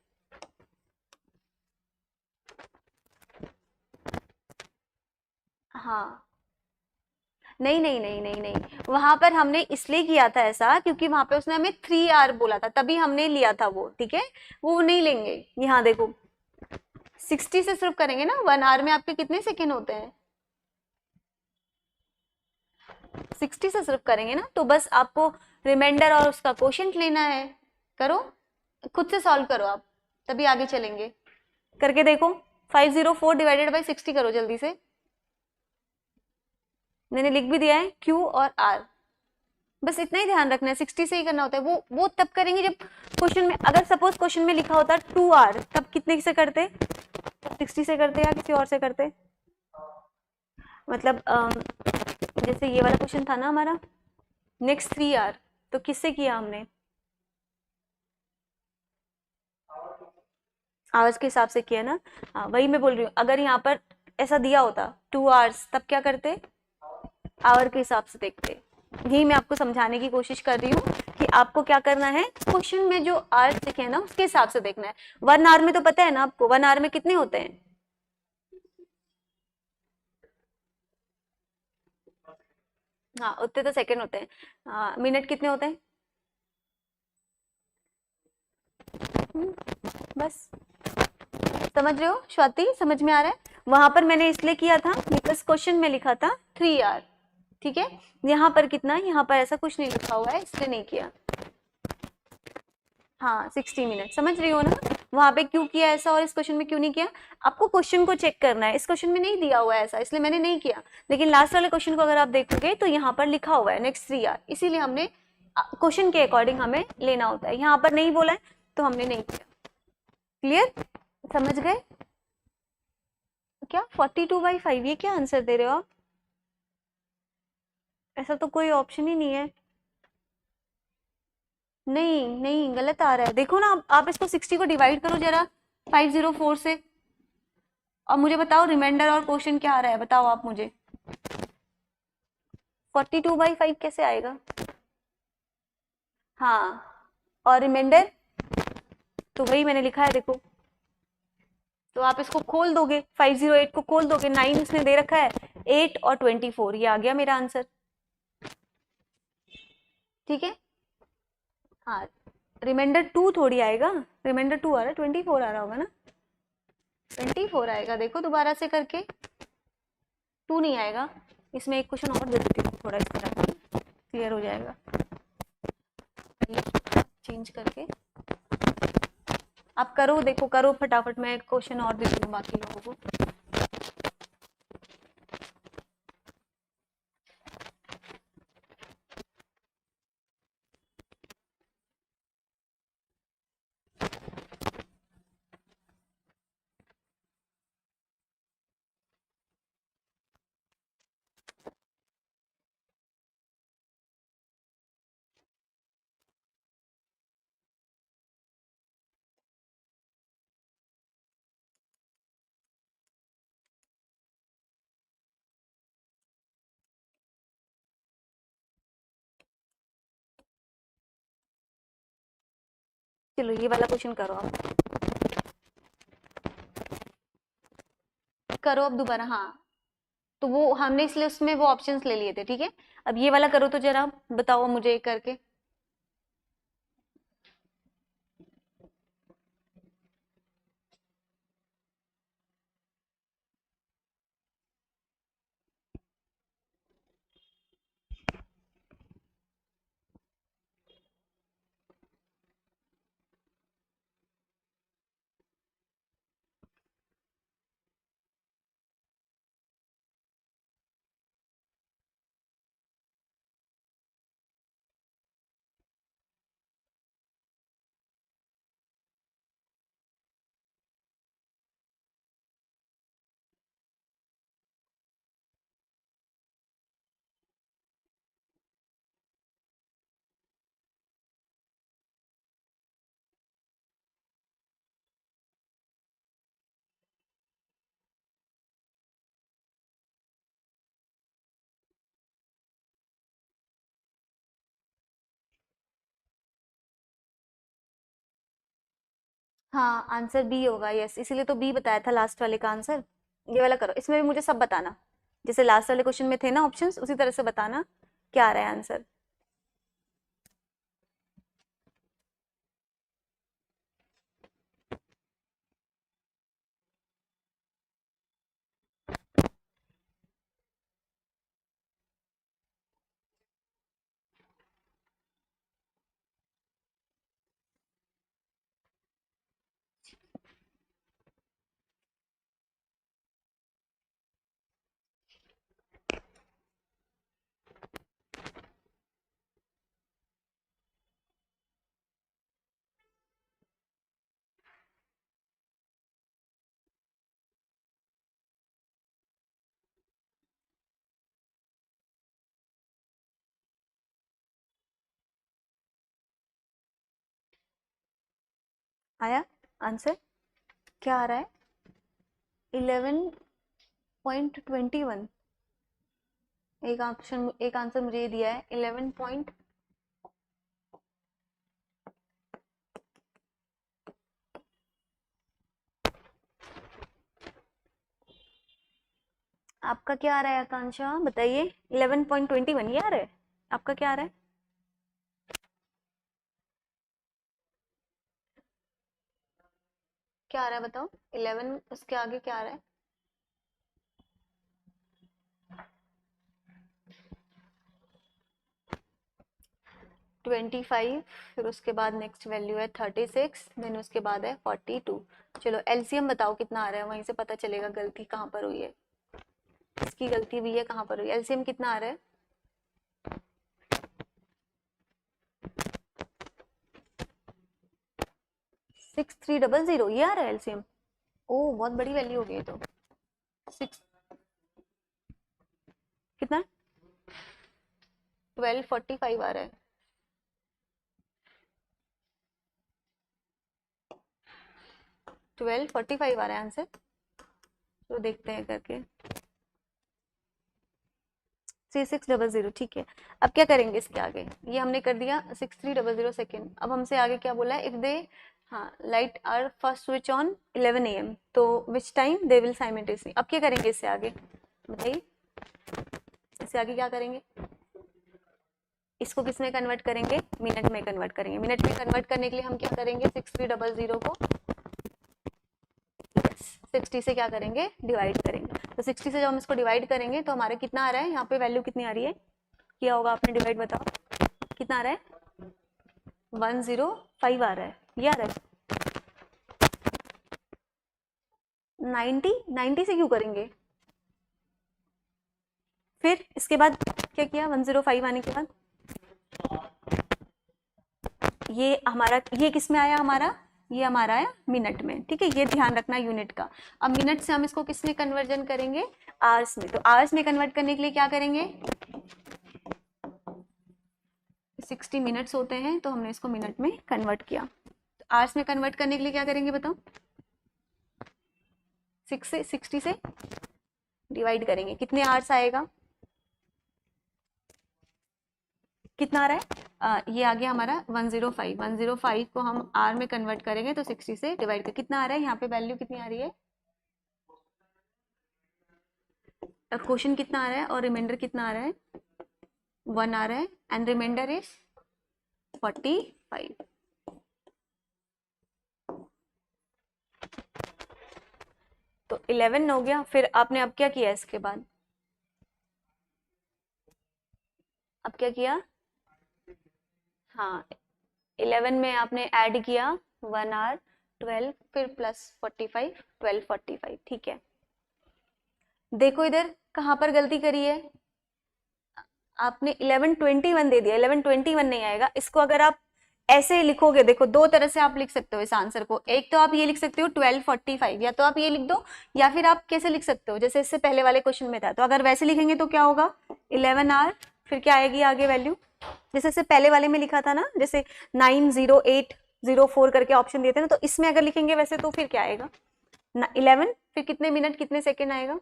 S1: हाँ नहीं नहीं नहीं नहीं नहीं, वहां पर हमने इसलिए किया था ऐसा क्योंकि वहां पे उसने हमें 3 आवर बोला था, तभी हमने लिया था वो। ठीक है, वो नहीं लेंगे। यहाँ देखो 60 से सिर्फ करेंगे ना, 1 आवर में आपके कितने सेकेंड होते हैं। 60 से सिर्फ करेंगे ना, तो बस आपको रिमाइंडर और उसका क्वोशंट लेना है। करो, खुद से सॉल्व करो आप, तभी आगे चलेंगे। करके देखो, 504 डिवाइडेड बाई 60 करो जल्दी से। मैंने लिख भी दिया है क्यू और आर, बस इतना ही ध्यान रखना है, 60 से ही करना होता है। वो तब करेंगे जब क्वेश्चन में, अगर सपोज क्वेश्चन में लिखा होता 2 आवर, तब कितने से करते, 60 से करते या किसी और से करते? मतलब जैसे ये वाला क्वेश्चन था ना हमारा, नेक्स्ट 3 आवर, तो किससे किया हमने? आवर्स के हिसाब से किया ना। हाँ वही मैं बोल रही हूँ, अगर यहाँ पर ऐसा दिया होता 2 आवर्स, तब क्या करते? आवर के हिसाब से देखते। यही मैं आपको समझाने की कोशिश कर रही हूँ कि आपको क्या करना है, क्वेश्चन में जो आवर्स लिखे हैं ना उसके हिसाब से देखना है। 1 आवर में तो पता है ना आपको, 1 आवर में कितने होते हैं? हाँ उतने तो सेकंड होते हैं। मिनट कितने होते हैं? हम्म, बस। समझ रहे हो स्वाति, समझ में आ रहा है? वहां पर मैंने इसलिए किया था बिकॉज क्वेश्चन में लिखा था 3 आवर, ठीक है। यहाँ पर कितना, यहाँ पर ऐसा कुछ नहीं लिखा हुआ है इसलिए नहीं किया। हाँ 60 मिनट, समझ रही हो ना? वहां पे क्यों किया ऐसा और इस क्वेश्चन में क्यों नहीं किया? आपको क्वेश्चन को चेक करना है, इस क्वेश्चन में नहीं दिया हुआ है ऐसा, इसलिए मैंने नहीं किया। लेकिन लास्ट वाले क्वेश्चन को अगर आप देखोगे तो यहाँ पर लिखा हुआ है नेक्स्ट 3 आवर, इसीलिए हमने क्वेश्चन के अकॉर्डिंग हमें लेना होता है। यहाँ पर नहीं बोला है तो हमने नहीं किया। क्लियर? समझ गए? क्या 42/5, ये क्या आंसर दे रहे हो आप? ऐसा तो कोई ऑप्शन ही नहीं है। नहीं नहीं, गलत आ रहा है, देखो ना आप इसको 60 को डिवाइड करो जरा 504 से, और मुझे बताओ रिमाइंडर और क्वेश्चन क्या आ रहा है, बताओ आप मुझे। 42/5 कैसे आएगा? हाँ, और रिमाइंडर तो वही मैंने लिखा है देखो। तो आप इसको खोल दोगे, 508 को खोल दोगे, 9 इसने दे रखा है, 8 और 24, ये आ गया मेरा आंसर। ठीक है। हाँ, रिमाइंडर 2 थोड़ी आएगा, रिमाइंडर 2 आ रहा है, 24 आ रहा होगा ना, 24 आएगा, देखो दोबारा से करके। 2 नहीं आएगा। इसमें एक क्वेश्चन और दे देती हूँ, थोड़ा इस तरह क्लियर हो जाएगा, चेंज करके। आप करो, देखो करो फटाफट, मैं क्वेश्चन और देती हूँ बाकी लोगों को। चलो ये वाला क्वेश्चन करो आप, करो अब दोबारा। हाँ, तो वो हमने इसलिए उसमें वो ऑप्शंस ले लिए थे, ठीक है। अब ये वाला करो तो जरा बताओ मुझे एक करके। हाँ आंसर बी होगा, यस, इसीलिए तो बी बताया था लास्ट वाले का आंसर। ये वाला करो, इसमें भी मुझे सब बताना, जैसे लास्ट वाले क्वेश्चन में थे ना ऑप्शंस, उसी तरह से बताना क्या आ रहा है आंसर। आया आंसर? क्या आ रहा है? 11.21। एक ऑप्शन, एक आंसर मुझे ये दिया है 11 पॉइंट, आपका क्या आ रहा है आकांक्षा बताइए? 11.21 ये आ रहा है, आपका क्या आ रहा है? क्या आ रहा है बताओ? 11 उसके आगे क्या आ रहा है? 25, फिर उसके बाद नेक्स्ट वैल्यू है 36, देन उसके बाद है 42। चलो एलसीएम बताओ कितना आ रहा है, वहीं से पता चलेगा गलती कहाँ पर हुई है, इसकी गलती हुई है कहाँ पर हुई है। एलसीएम कितना आ रहा है? 6300 ये आ रहा है एलसीएम। ओ बहुत बड़ी वैल्यू हो गई तो। सिक्स कितना? 1245 आ रहा है। 1245 आ रहा है आंसर। तो देखते हैं करके। 3600 ठीक है। अब क्या करेंगे इसके आगे? ये हमने कर दिया 6300 सेकेंड। अब हमसे आगे क्या बोला है? इफ दे, हाँ, light are first switch on 11 AM, तो which time they will simultaneously. अब क्या करेंगे इससे आगे बताइए? इससे आगे क्या करेंगे? इसको किस में कन्वर्ट करेंगे? मिनट में कन्वर्ट करेंगे। मिनट में कन्वर्ट करने के लिए हम क्या करेंगे? 6300 को 60 से क्या करेंगे? डिवाइड करेंगे। तो 60 से जब हम इसको डिवाइड करेंगे तो हमारे कितना आ रहा है? यहाँ पे वैल्यू कितनी आ रही है? किया होगा आपने डिवाइड, बताओ कितना आ रहा है? 105 आ रहा है। ये आ रहा है 90 से क्यों करेंगे? फिर इसके बाद क्या किया? 105 आने के बाद ये हमारा, ये किस में आया हमारा? ये हमारा है मिनट में, ठीक है, ये ध्यान रखना यूनिट का। अब मिनट से हम इसको किस में कन्वर्जन करेंगे? आवर्स में। तो आवर्स में कन्वर्ट करने के लिए क्या करेंगे? 60 मिनट्स होते हैं, तो हमने इसको मिनट में कन्वर्ट किया। तो आवर्स में कन्वर्ट करने के लिए क्या करेंगे बताओ? 60 से डिवाइड करेंगे, कितने आवर्स आएगा? कितना आ रहा है? ये आ गया हमारा 105। 105 को हम आर में कन्वर्ट करेंगे तो 60 से डिवाइड कर कितना आ रहा है? यहाँ पे वैल्यू कितनी आ रही है? क्वेश्चन कितना आ रहा है और रिमाइंडर कितना आ रहा है? 1 आ रहा है एंड रिमाइंडर इज 45। तो 11 हो गया। फिर आपने अब क्या किया इसके बाद? अब क्या किया? हाँ, 11 में आपने ऐड किया 1 आवर 12, फिर प्लस 45, 1245, ठीक है। देखो इधर कहाँ पर गलती करी है आपने? 1121 दे दिया, 1121 नहीं आएगा। इसको अगर आप ऐसे लिखोगे, देखो दो तरह से आप लिख सकते हो इस आंसर को। एक तो आप ये लिख सकते हो 1245, या तो आप ये लिख दो, या फिर आप कैसे लिख सकते हो जैसे इससे पहले वाले क्वेश्चन में था। तो अगर वैसे लिखेंगे तो क्या होगा? 11 आवर, फिर क्या आएगी आगे वैल्यू? जैसे इससे पहले वाले में लिखा था ना, जैसे 90804 करके ऑप्शन दिए थे ना, तो इसमें अगर लिखेंगे वैसे तो फिर क्या आएगा? 11, फिर कितने मिनट कितने सेकेंड आएगा?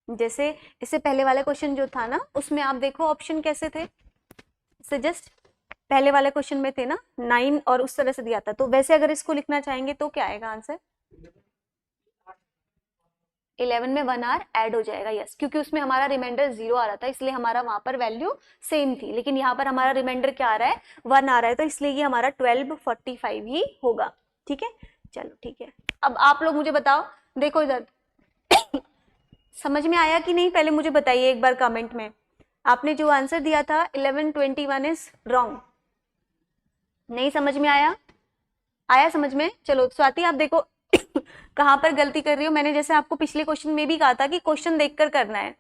S1: जैसे इससे पहले वाला क्वेश्चन जो था ना, उसमें आप देखो ऑप्शन कैसे थे, जस्ट पहले वाले क्वेश्चन में थे ना 9 और उस तरह से दिया था। तो वैसे अगर इसको लिखना चाहेंगे तो क्या आएगा आंसर? 11 में 1 आवर ऐड हो जाएगा, यस, क्योंकि उसमें हमारा रिमाइंडर 0 आ रहा था, इसलिए हमारा वहां पर वैल्यू सेम थी। लेकिन यहाँ पर हमारा रिमाइंडर क्या आ रहा है? 1 आ रहा है, तो इसलिए ये हमारा 1245 ही होगा, ठीक है। चलो ठीक है, अब आप लोग मुझे बताओ, देखो इधर समझ में आया कि नहीं? पहले मुझे बताइए एक बार कमेंट में, आपने जो आंसर दिया था 1121 इज रॉन्ग। नहीं समझ में आया? आया समझ में? चलो स्वाति आप देखो कहां पर गलती कर रही हो। मैंने जैसे आपको पिछले क्वेश्चन में भी कहा था कि क्वेश्चन देखकर करना है।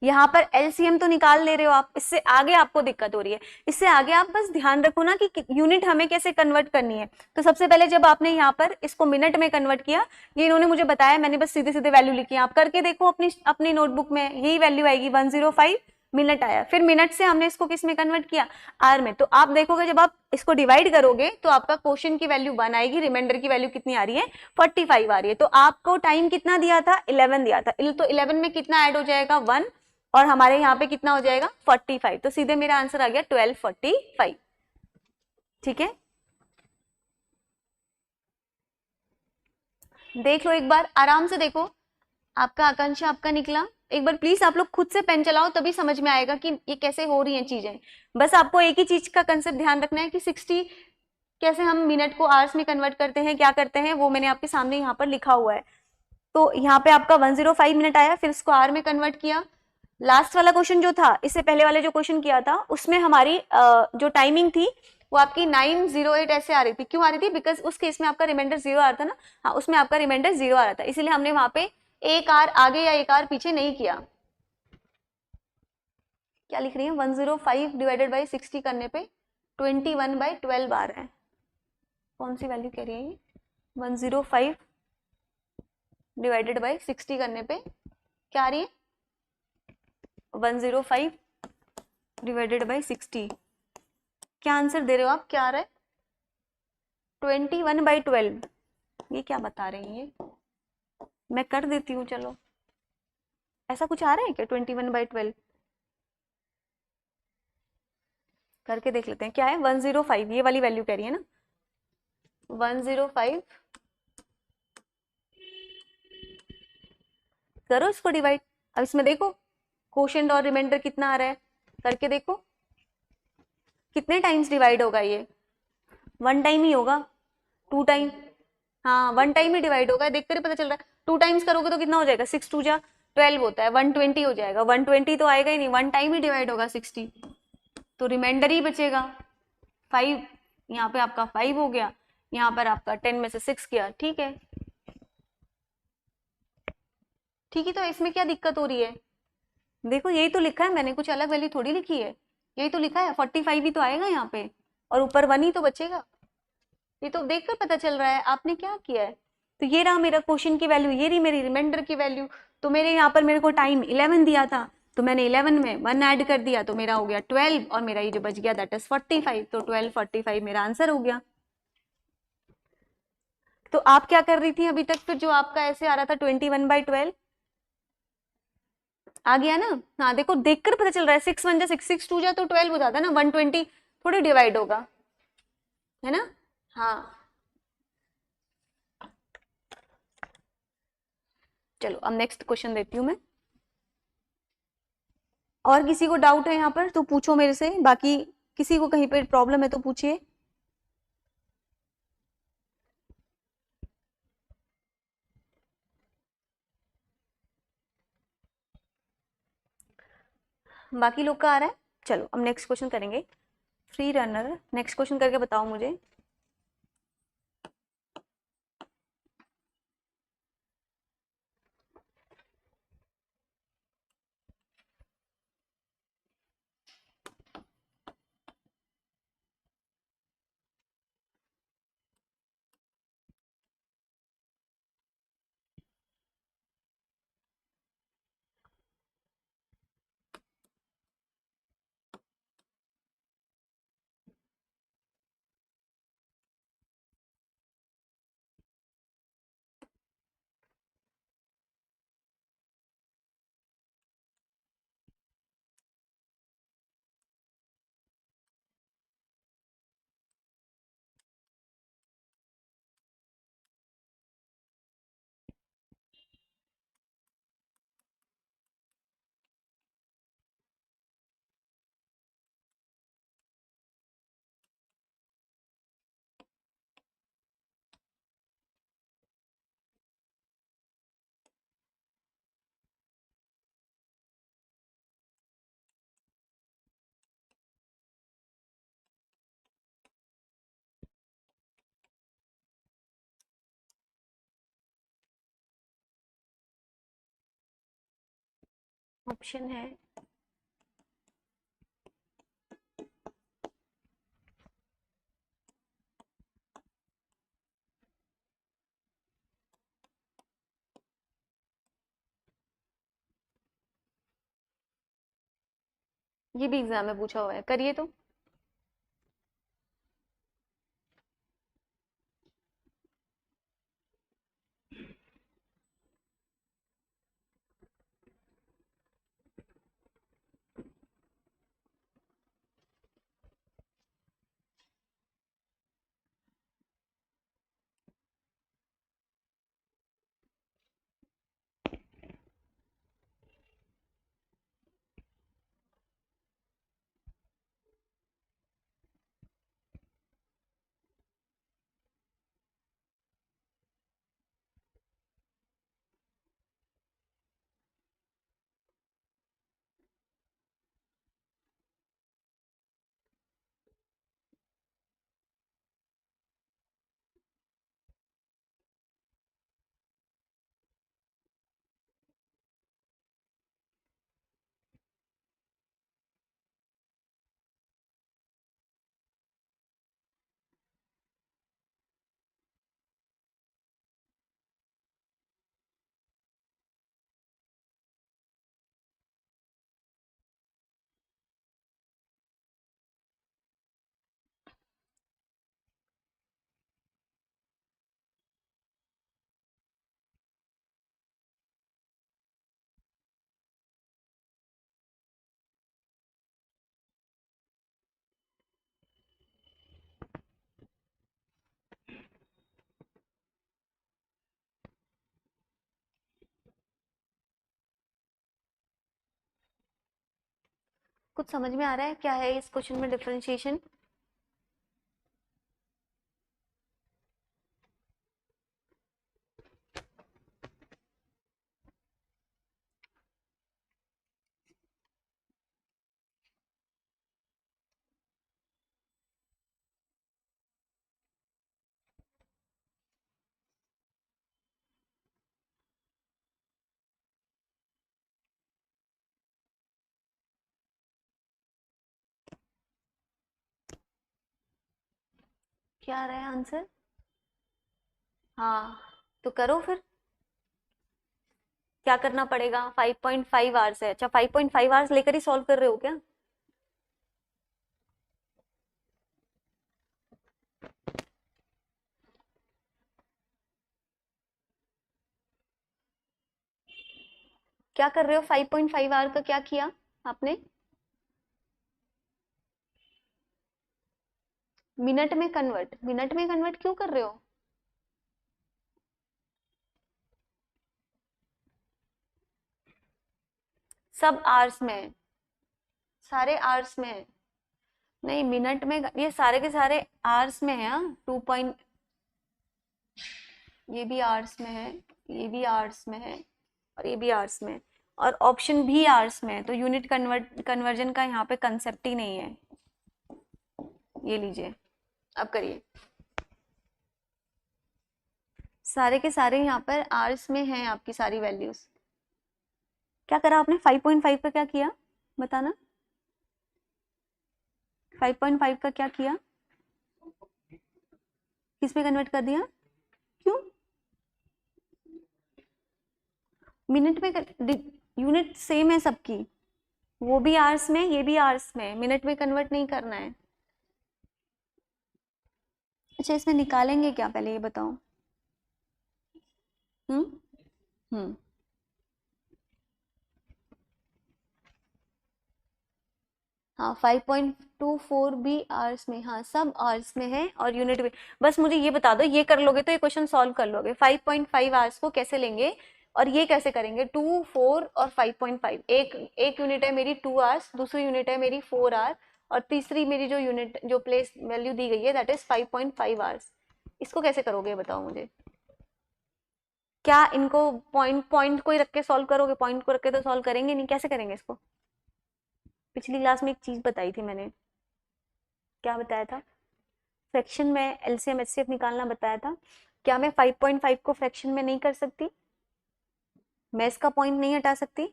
S1: यहाँ पर एलसीएम तो निकाल ले रहे हो आप, इससे आगे आपको दिक्कत हो रही है। इससे आगे आप बस ध्यान रखो ना कि यूनिट हमें कैसे कन्वर्ट करनी है। तो सबसे पहले जब आपने यहाँ पर इसको मिनट में कन्वर्ट किया, ये इन्होंने मुझे बताया, मैंने बस सीधे सीधे वैल्यू लिखी है। आप करके देखो अपनी नोटबुक में, यही वैल्यू आएगी 105। मिनट आया। फिर मिनट से हमने इसको किस में कन्वर्ट किया, आर में। तो आप देखोगे जब आप इसको डिवाइड करोगे तो आपका क्वोशिएंट की वैल्यू 1 आएगी, रिमाइंडर की वैल्यू कितनी आ रही है, 45 आ रही है। तो आपको टाइम कितना दिया था, 11 दिया था, तो 11 में कितना ऐड हो जाएगा, 1, और हमारे यहाँ पे कितना हो जाएगा, 45। तो सीधे मेरा आंसर आ गया 12:45। ठीक है, देख लो एक बार, आराम से देखो, आपका आकांक्षा आपका निकला। एक बार प्लीज आप लोग खुद से पेन चलाओ, तभी समझ में आएगा कि ये कैसे हो रही हैं चीजें। बस आपको एक ही चीज का कंसेप्ट ध्यान रखना है कि 60 कैसे हम मिनट को आवर्स में कन्वर्ट करते हैं, क्या करते हैं, वो मैंने आपके सामने यहाँ पर लिखा हुआ है। तो यहाँ पे आपका 105 मिनट आया, फिर इसको आवर में कन्वर्ट किया। लास्ट वाला क्वेश्चन जो था, इससे पहले वाले जो क्वेश्चन किया था, उसमें हमारी जो टाइमिंग थी वो आपकी 9:08 ऐसे आ रही थी। क्यों आ रही थी, बिकॉज उस केस में आपका रिमाइंडर 0 आ रहा था ना। हाँ, उसमें आपका रिमाइंडर 0 आ रहा था, इसीलिए हमने वहां पे एक आर आगे या एक आर पीछे नहीं किया। क्या लिख रही है, 105 डिवाइडेड बाई 60 करने पे 21/12 आ रहा है। कौन सी वैल्यू कह रही है ये, 105 डिवाइडेड बाई 60 करने पे क्या आ रही है, 105 डिवाइडेड बाई 60। क्या आंसर दे रहे हो आप, क्या आ रहा है, 21/12। ये क्या बता रही है, मैं कर देती हूँ, चलो ऐसा कुछ आ रहा है क्या, 21/12 करके देख लेते हैं क्या है। 105 ये वाली वैल्यू कह रही है ना, 105 करो इसको डिवाइड। अब इसमें देखो क्वोशिएंट और रिमाइंडर कितना आ रहा है, करके देखो कितने टाइम्स डिवाइड होगा ये, 1 टाइम ही होगा, 2 टाइम, हाँ 1 टाइम ही डिवाइड होगा, देखकर ही पता चल रहा है। 2 टाइम्स करोगे तो कितना हो जाएगा, 6×2 = 12 होता है, 120 हो जाएगा। 120 तो आएगा ही नहीं, 1 टाइम ही डिवाइड होगा 60, तो रिमाइंडर ही बचेगा 5। यहाँ पे आपका 5 हो गया, यहाँ पर आपका 10 में से 6 किया, ठीक है। ठीक है, तो इसमें क्या दिक्कत हो रही है, देखो यही तो लिखा है मैंने, कुछ अलग वैल्यू थोड़ी लिखी है, यही तो लिखा है, 45 ही तो आएगा यहाँ पे, और ऊपर 1 ही तो बचेगा। ये तो देखकर पता चल रहा है आपने क्या किया है। तो ये रहा मेरा क्वेश्चन की वैल्यू, ये रही मेरी रिमाइंडर की वैल्यू। तो मेरे यहाँ पर मेरे को टाइम 11 दिया था, तो मैंने 11 में 1 ऐड कर दिया, तो मेरा हो गया 12, और मेरा ये जो बच गया दैट इज 45। तो 12:45 मेरा आंसर हो गया। तो आप क्या कर रही थी अभी तक, फिर जो आपका ऐसे आ रहा था 21/12 आ गया ना। हाँ देखो, देखकर पता चल रहा है, 6 1 जा 6, 6 2 जा तो 12 हो जाता है ना, 120 थोड़ी डिवाइड होगा, है ना। हाँ चलो अब नेक्स्ट क्वेश्चन देती हूँ मैं। और किसी को डाउट है यहाँ पर तो पूछो मेरे से, बाकी किसी को कहीं पर प्रॉब्लम है तो पूछिए। बाकी लोग का आ रहा है। चलो अब नेक्स्ट क्वेश्चन करेंगे, फ्री रनर, नेक्स्ट क्वेश्चन करके बताओ मुझे। ऑप्शन है ये भी एग्जाम में पूछा हुआ है, करिए तो। कुछ समझ में आ रहा है क्या है इस क्वेश्चन में डिफरेंशिएशन? क्या आ रहा है आंसर? हाँ, तो करो फिर। क्या करना पड़ेगा? 5.5 आवर्स है। अच्छा, 5.5 आवर्स लेकर ही सॉल्व कर रहे हो क्या? क्या कर रहे हो? 5.5 आवर का क्या किया आपने? मिनट में कन्वर्ट क्यों कर रहे हो? सब आवर्स में है, सारे आवर्स में है। नहीं, मिनट में ये सारे के सारे आवर्स में है। हाँ, 2 पॉइंट, ये भी आवर्स में है, ये भी आवर्स में है, और ये भी आवर्स में है, और ऑप्शन भी आवर्स में है। तो यूनिट कन्वर्जन का यहाँ पे कंसेप्ट ही नहीं है। ये लीजिए, अब करिए। सारे के सारे यहाँ पर आवर्स में हैं आपकी सारी वैल्यूज। क्या करा आपने? 5.5 का क्या किया बताना? 5.5 का क्या किया? किस में कन्वर्ट कर दिया? क्यों? मिनट में यूनिट सेम है सबकी। वो भी आवर्स में, ये भी आवर्स में, मिनट में कन्वर्ट नहीं करना है। अच्छा, इसमें निकालेंगे क्या पहले ये बताओ। हम्म हम्म हाँ, 5.24 भी आवर्स में, हाँ सब आवर्स में है, और यूनिट में। बस मुझे ये बता दो, ये कर लोगे तो ये क्वेश्चन सॉल्व कर लोगे। 5.5 आवर्स को कैसे लेंगे और ये कैसे करेंगे? 2, 4 और 5.5। एक यूनिट है मेरी 2 आवर्स, दूसरी यूनिट है मेरी 4 आवर, और तीसरी मेरी जो यूनिट, जो प्लेस वैल्यू दी गई है, दैट इज 5.5 आवर्स। इसको कैसे करोगे बताओ मुझे? क्या इनको पॉइंट पॉइंट को ही रख के सॉल्व करोगे? पॉइंट को रख के तो सॉल्व करेंगे नहीं, कैसे करेंगे इसको? पिछली क्लास में एक चीज बताई थी मैंने। क्या बताया था? फ्रैक्शन में एलसीएम एचसीएफ निकालना बताया था। क्या मैं 5.5 को फ्रैक्शन में नहीं कर सकती? मैं इसका पॉइंट नहीं हटा सकती?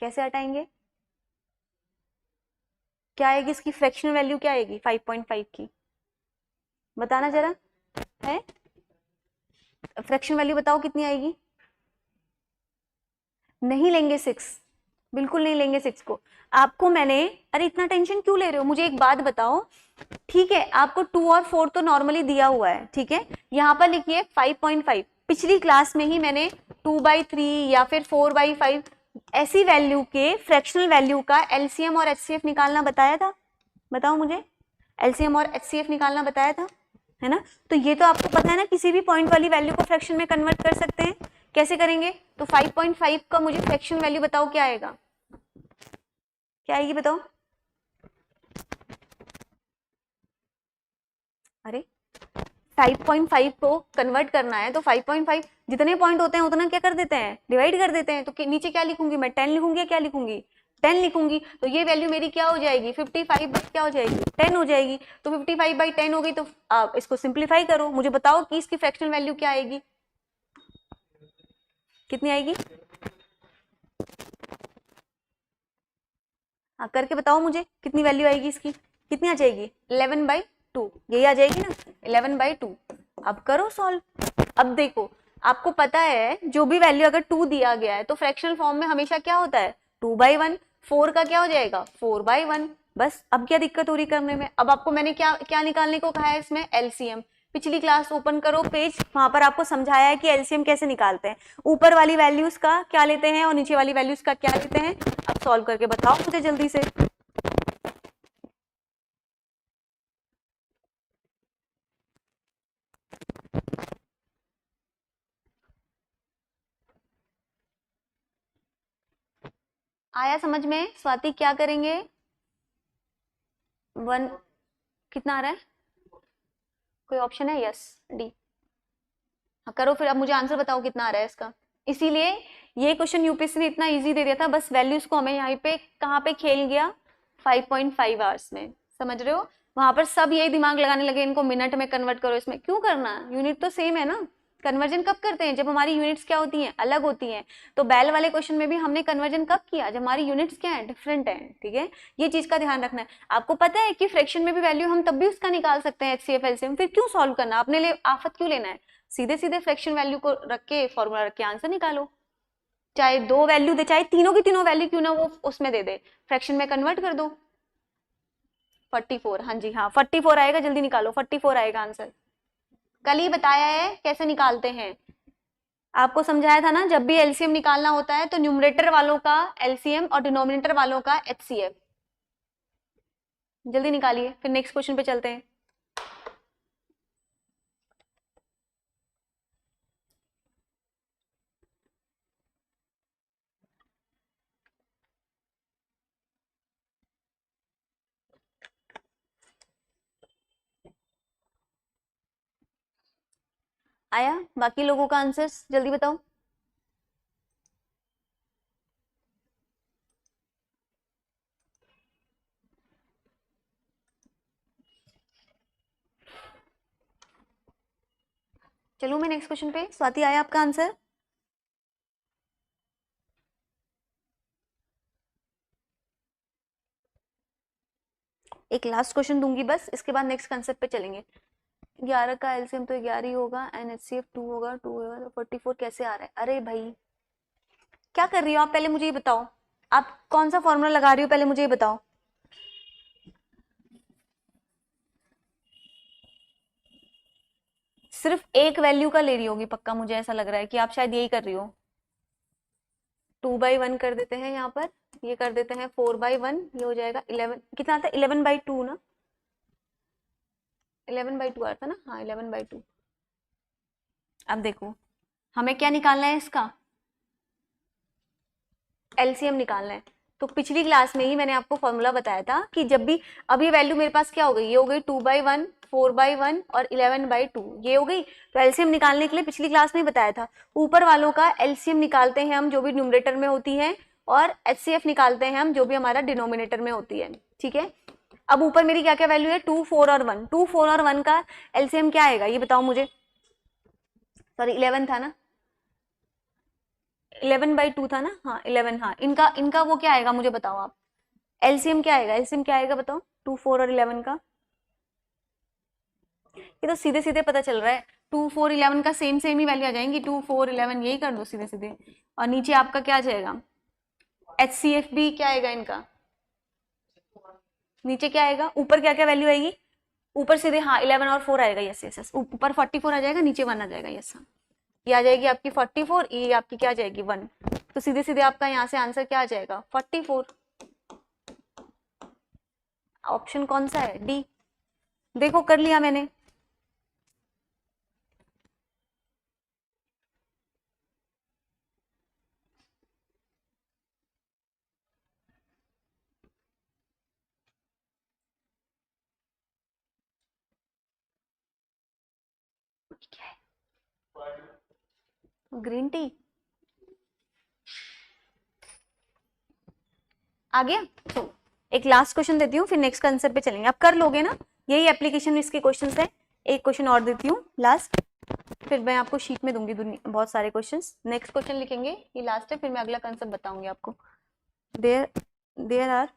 S1: कैसे हटाएंगे? क्या आएगी इसकी फ्रैक्शनल वैल्यू? क्या आएगी 5.5 की? बताना जरा। है, फ्रैक्शन वैल्यू बताओ कितनी आएगी? नहीं लेंगे 6, बिल्कुल नहीं लेंगे 6 को। आपको मैंने, अरे इतना टेंशन क्यों ले रहे हो, मुझे एक बात बताओ, ठीक है आपको 2 और 4 तो नॉर्मली दिया हुआ है, ठीक है, यहाँ पर लिखिए 5.5। पिछली क्लास में ही मैंने 2/3 या फिर 4/5 ऐसी वैल्यू के फ्रैक्शनल वैल्यू का एलसीएम और एचसीएफ निकालना बताया था, बताओ मुझे, एलसीएम और एचसीएफ निकालना बताया था, है ना। तो ये तो आपको पता है ना, किसी भी पॉइंट वाली वैल्यू को फ्रैक्शन में कन्वर्ट कर सकते हैं। कैसे करेंगे, तो 5.5 का मुझे फ्रैक्शन वैल्यू बताओ क्या आएगा, क्या आएगी बताओ। अरे 5.5 को कन्वर्ट करना है तो 5.5 जितने पॉइंट होते हैं उतना क्या कर देते हैं, डिवाइड कर देते हैं। तो नीचे क्या लिखूंगी मैं, 10 लिखूंगी या क्या लिखूंगी, 10 लिखूंगी। तो ये वैल्यू मेरी क्या हो जाएगी, 55 बाई क्या हो जाएगी, 10 हो जाएगी। तो 55/10 हो गई। तो आप इसको सिंप्लीफाई करो, मुझे बताओ कि इसकी फ्रैक्शनल वैल्यू क्या आएगी, कितनी आएगी, हाँ करके बताओ मुझे कितनी वैल्यू आएगी इसकी, कितनी आ जाएगी, 11/2, यही आ जाएगी ना, 11/2। अब करो सॉल्व। अब देखो आपको पता है जो भी वैल्यू अगर 2 दिया गया है तो फ्रैक्शनल फॉर्म में हमेशा क्या होता है, 2/1। 4 का क्या हो जाएगा, 4/1। बस अब क्या दिक्कत हो रही करने में। अब आपको मैंने क्या क्या निकालने को कहा है इसमें, एलसीएम। पिछली क्लास ओपन करो पेज, वहां पर आपको समझाया है कि एलसीएम कैसे निकालते हैं। ऊपर वाली वैल्यूज का क्या लेते हैं और नीचे वाली वैल्यूज का क्या लेते हैं। अब सॉल्व करके बताओ मुझे जल्दी से। आया समझ में स्वाति, क्या करेंगे, 1 कितना आ रहा है, कोई ऑप्शन है, यस डी। हाँ करो फिर, अब मुझे आंसर बताओ कितना आ रहा है इसका। इसीलिए ये क्वेश्चन यूपीएससी ने इतना इजी दे दिया था, बस वैल्यूज को हमें यहाँ पे कहाँ पे खेल गया, 5.5 आवर्स में, समझ रहे हो। वहां पर सब यही दिमाग लगाने लगे इनको मिनट में कन्वर्ट करो, इसमें क्यों करना, यूनिट तो सेम है ना। कन्वर्जन कब करते हैं, जब हमारी यूनिट्स क्या होती हैं, अलग होती हैं। तो बैल वाले क्वेश्चन में भी हमने कन्वर्जन कब किया, जब हमारी यूनिट्स क्या है, डिफरेंट है, ठीक है। ये चीज का ध्यान रखना है। आपको पता है कि फ्रैक्शन में भी वैल्यू हम तब भी उसका निकाल सकते हैं, एचसीएफ एलसीएम, फिर क्यों सॉल्व करना, अपने लिए आफत क्यों लेना है। सीधे सीधे फ्रैक्शन वैल्यू को रख के फॉर्मूला रख के आंसर निकालो। चाहे 2 वैल्यू दे, चाहे तीनों की तीनों वैल्यू क्यों ना वो उसमें दे दे, फ्रैक्शन में कन्वर्ट कर दो। 44, हाँ जी हाँ 44 आएगा, जल्दी निकालो, 44 आएगा आंसर। कल ही बताया है कैसे निकालते हैं, आपको समझाया था ना, जब भी एलसीएम निकालना होता है तो न्यूमरेटर वालों का एलसीएम और डिनोमिनेटर वालों का एचसीएफ। जल्दी निकालिए, फिर नेक्स्ट क्वेश्चन पे चलते हैं। आया बाकी लोगों का आंसर्स, जल्दी बताओ। चलो मैं नेक्स्ट क्वेश्चन पे, स्वाति आया आपका आंसर। एक लास्ट क्वेश्चन दूंगी बस, इसके बाद नेक्स्ट कंसेप्ट पे चलेंगे। 11 का एलसीएम तो 11 ही होगा, एनएचसीएफ 2 होगा, 2 होगा तो 44 कैसे आ रहा है। अरे भाई क्या कर रही हो आप, पहले मुझे ये बताओ, आप कौन सा फॉर्मूला लगा रही हो, पहले मुझे ये बताओ। सिर्फ एक वैल्यू का ले रही होगी पक्का, मुझे ऐसा लग रहा है कि आप शायद यही कर रही हो। 2/1 कर देते हैं यहाँ पर, ये कर देते हैं 4/1, ये हो जाएगा 11, कितना आता है 11/2 ना, 11/2 आता है ना, हाँ 11/2। अब देखो हमें क्या निकालना है, इसका एलसीएम निकालना है। तो पिछली क्लास में ही मैंने आपको फॉर्मूला बताया था कि जब भी, अब ये वैल्यू मेरे पास क्या हो गई, ये हो गई 2/1, 4/1 और 11/2, ये हो गई। तो एलसीएम निकालने के लिए पिछली क्लास में ही बताया था, ऊपर वालों का एलसीएम निकालते हैं हम जो भी न्यूमरेटर में होती है, और एचसीएफ निकालते हैं हम जो भी हमारा डिनोमिनेटर में होती है, ठीक है। अब ऊपर मेरी क्या क्या वैल्यू है, 2, 4 और 1, 2, 4 और 1 का एलसीएम क्या आएगा ये बताओ मुझे, सॉरी 11 था ना, 11/2 था ना, हाँ 11, हाँ इनका इनका वो क्या आएगा मुझे बताओ आप, एलसीएम क्या आएगा, एलसीएम क्या आएगा बताओ, 2, 4 और 11 का। ये तो सीधे सीधे पता चल रहा है, 2, 4, 11 का सेम सेम ही वैल्यू आ जाएंगी, 2, 4, 11 यही कर दो सीधे सीधे। और नीचे आपका क्या आ जाएगा, एचसीएफ भी क्या आएगा इनका, नीचे क्या आएगा, ऊपर क्या क्या वैल्यू आएगी, ऊपर सीधे हाँ 11 और 4 आएगा, यस यस यस, ऊपर 44 आ जाएगा, नीचे 1 आ जाएगा, यस हाँ, ये आ जाएगी आपकी 44, ये आपकी क्या आ जाएगी 1, तो सीधे सीधे आपका यहाँ से आंसर क्या आ जाएगा 44। ऑप्शन कौन सा है, डी। देखो कर लिया मैंने। क्या है, ग्रीन टी आ गया। तो एक लास्ट क्वेश्चन देती हूँ, फिर नेक्स्ट आंसर पे चलेंगे, आप कर लोगे ना, यही एप्लीकेशन में इसके क्वेश्चन है। एक क्वेश्चन और देती हूँ लास्ट, फिर मैं आपको शीट में दूंगी बहुत सारे क्वेश्चंस। नेक्स्ट क्वेश्चन लिखेंगे, ये लास्ट है, फिर मैं अगला कंसेप्ट बताऊंगी आपको। देयर देयर आर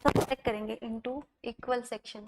S1: सब चेक करेंगे into equal section.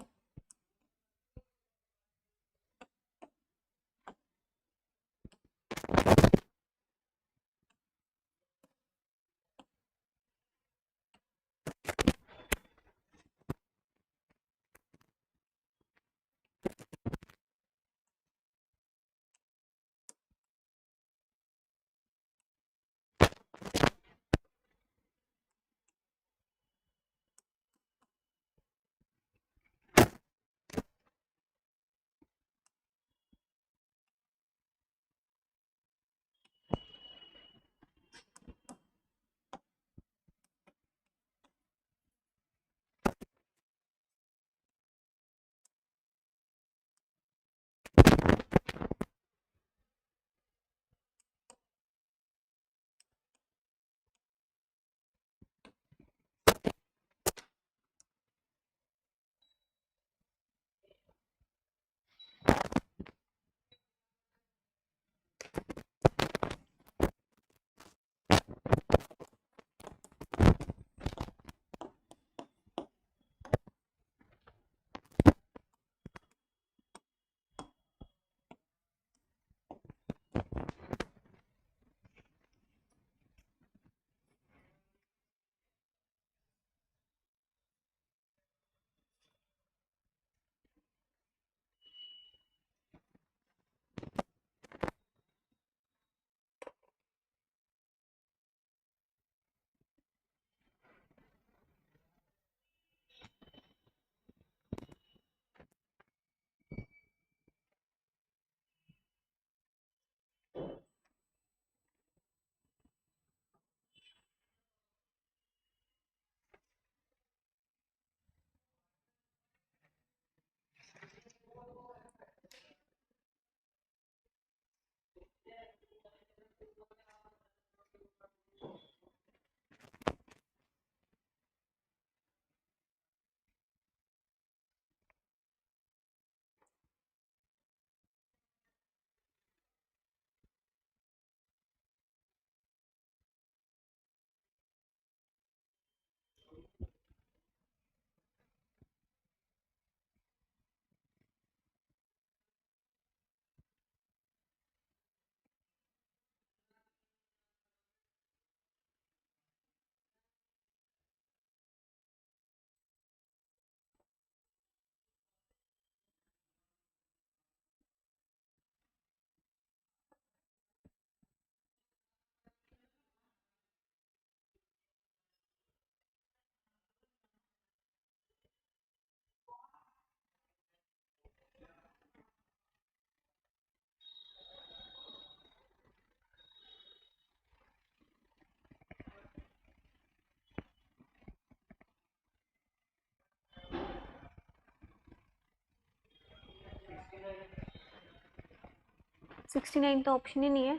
S1: Sixty nine तो ऑप्शन ही नहीं है,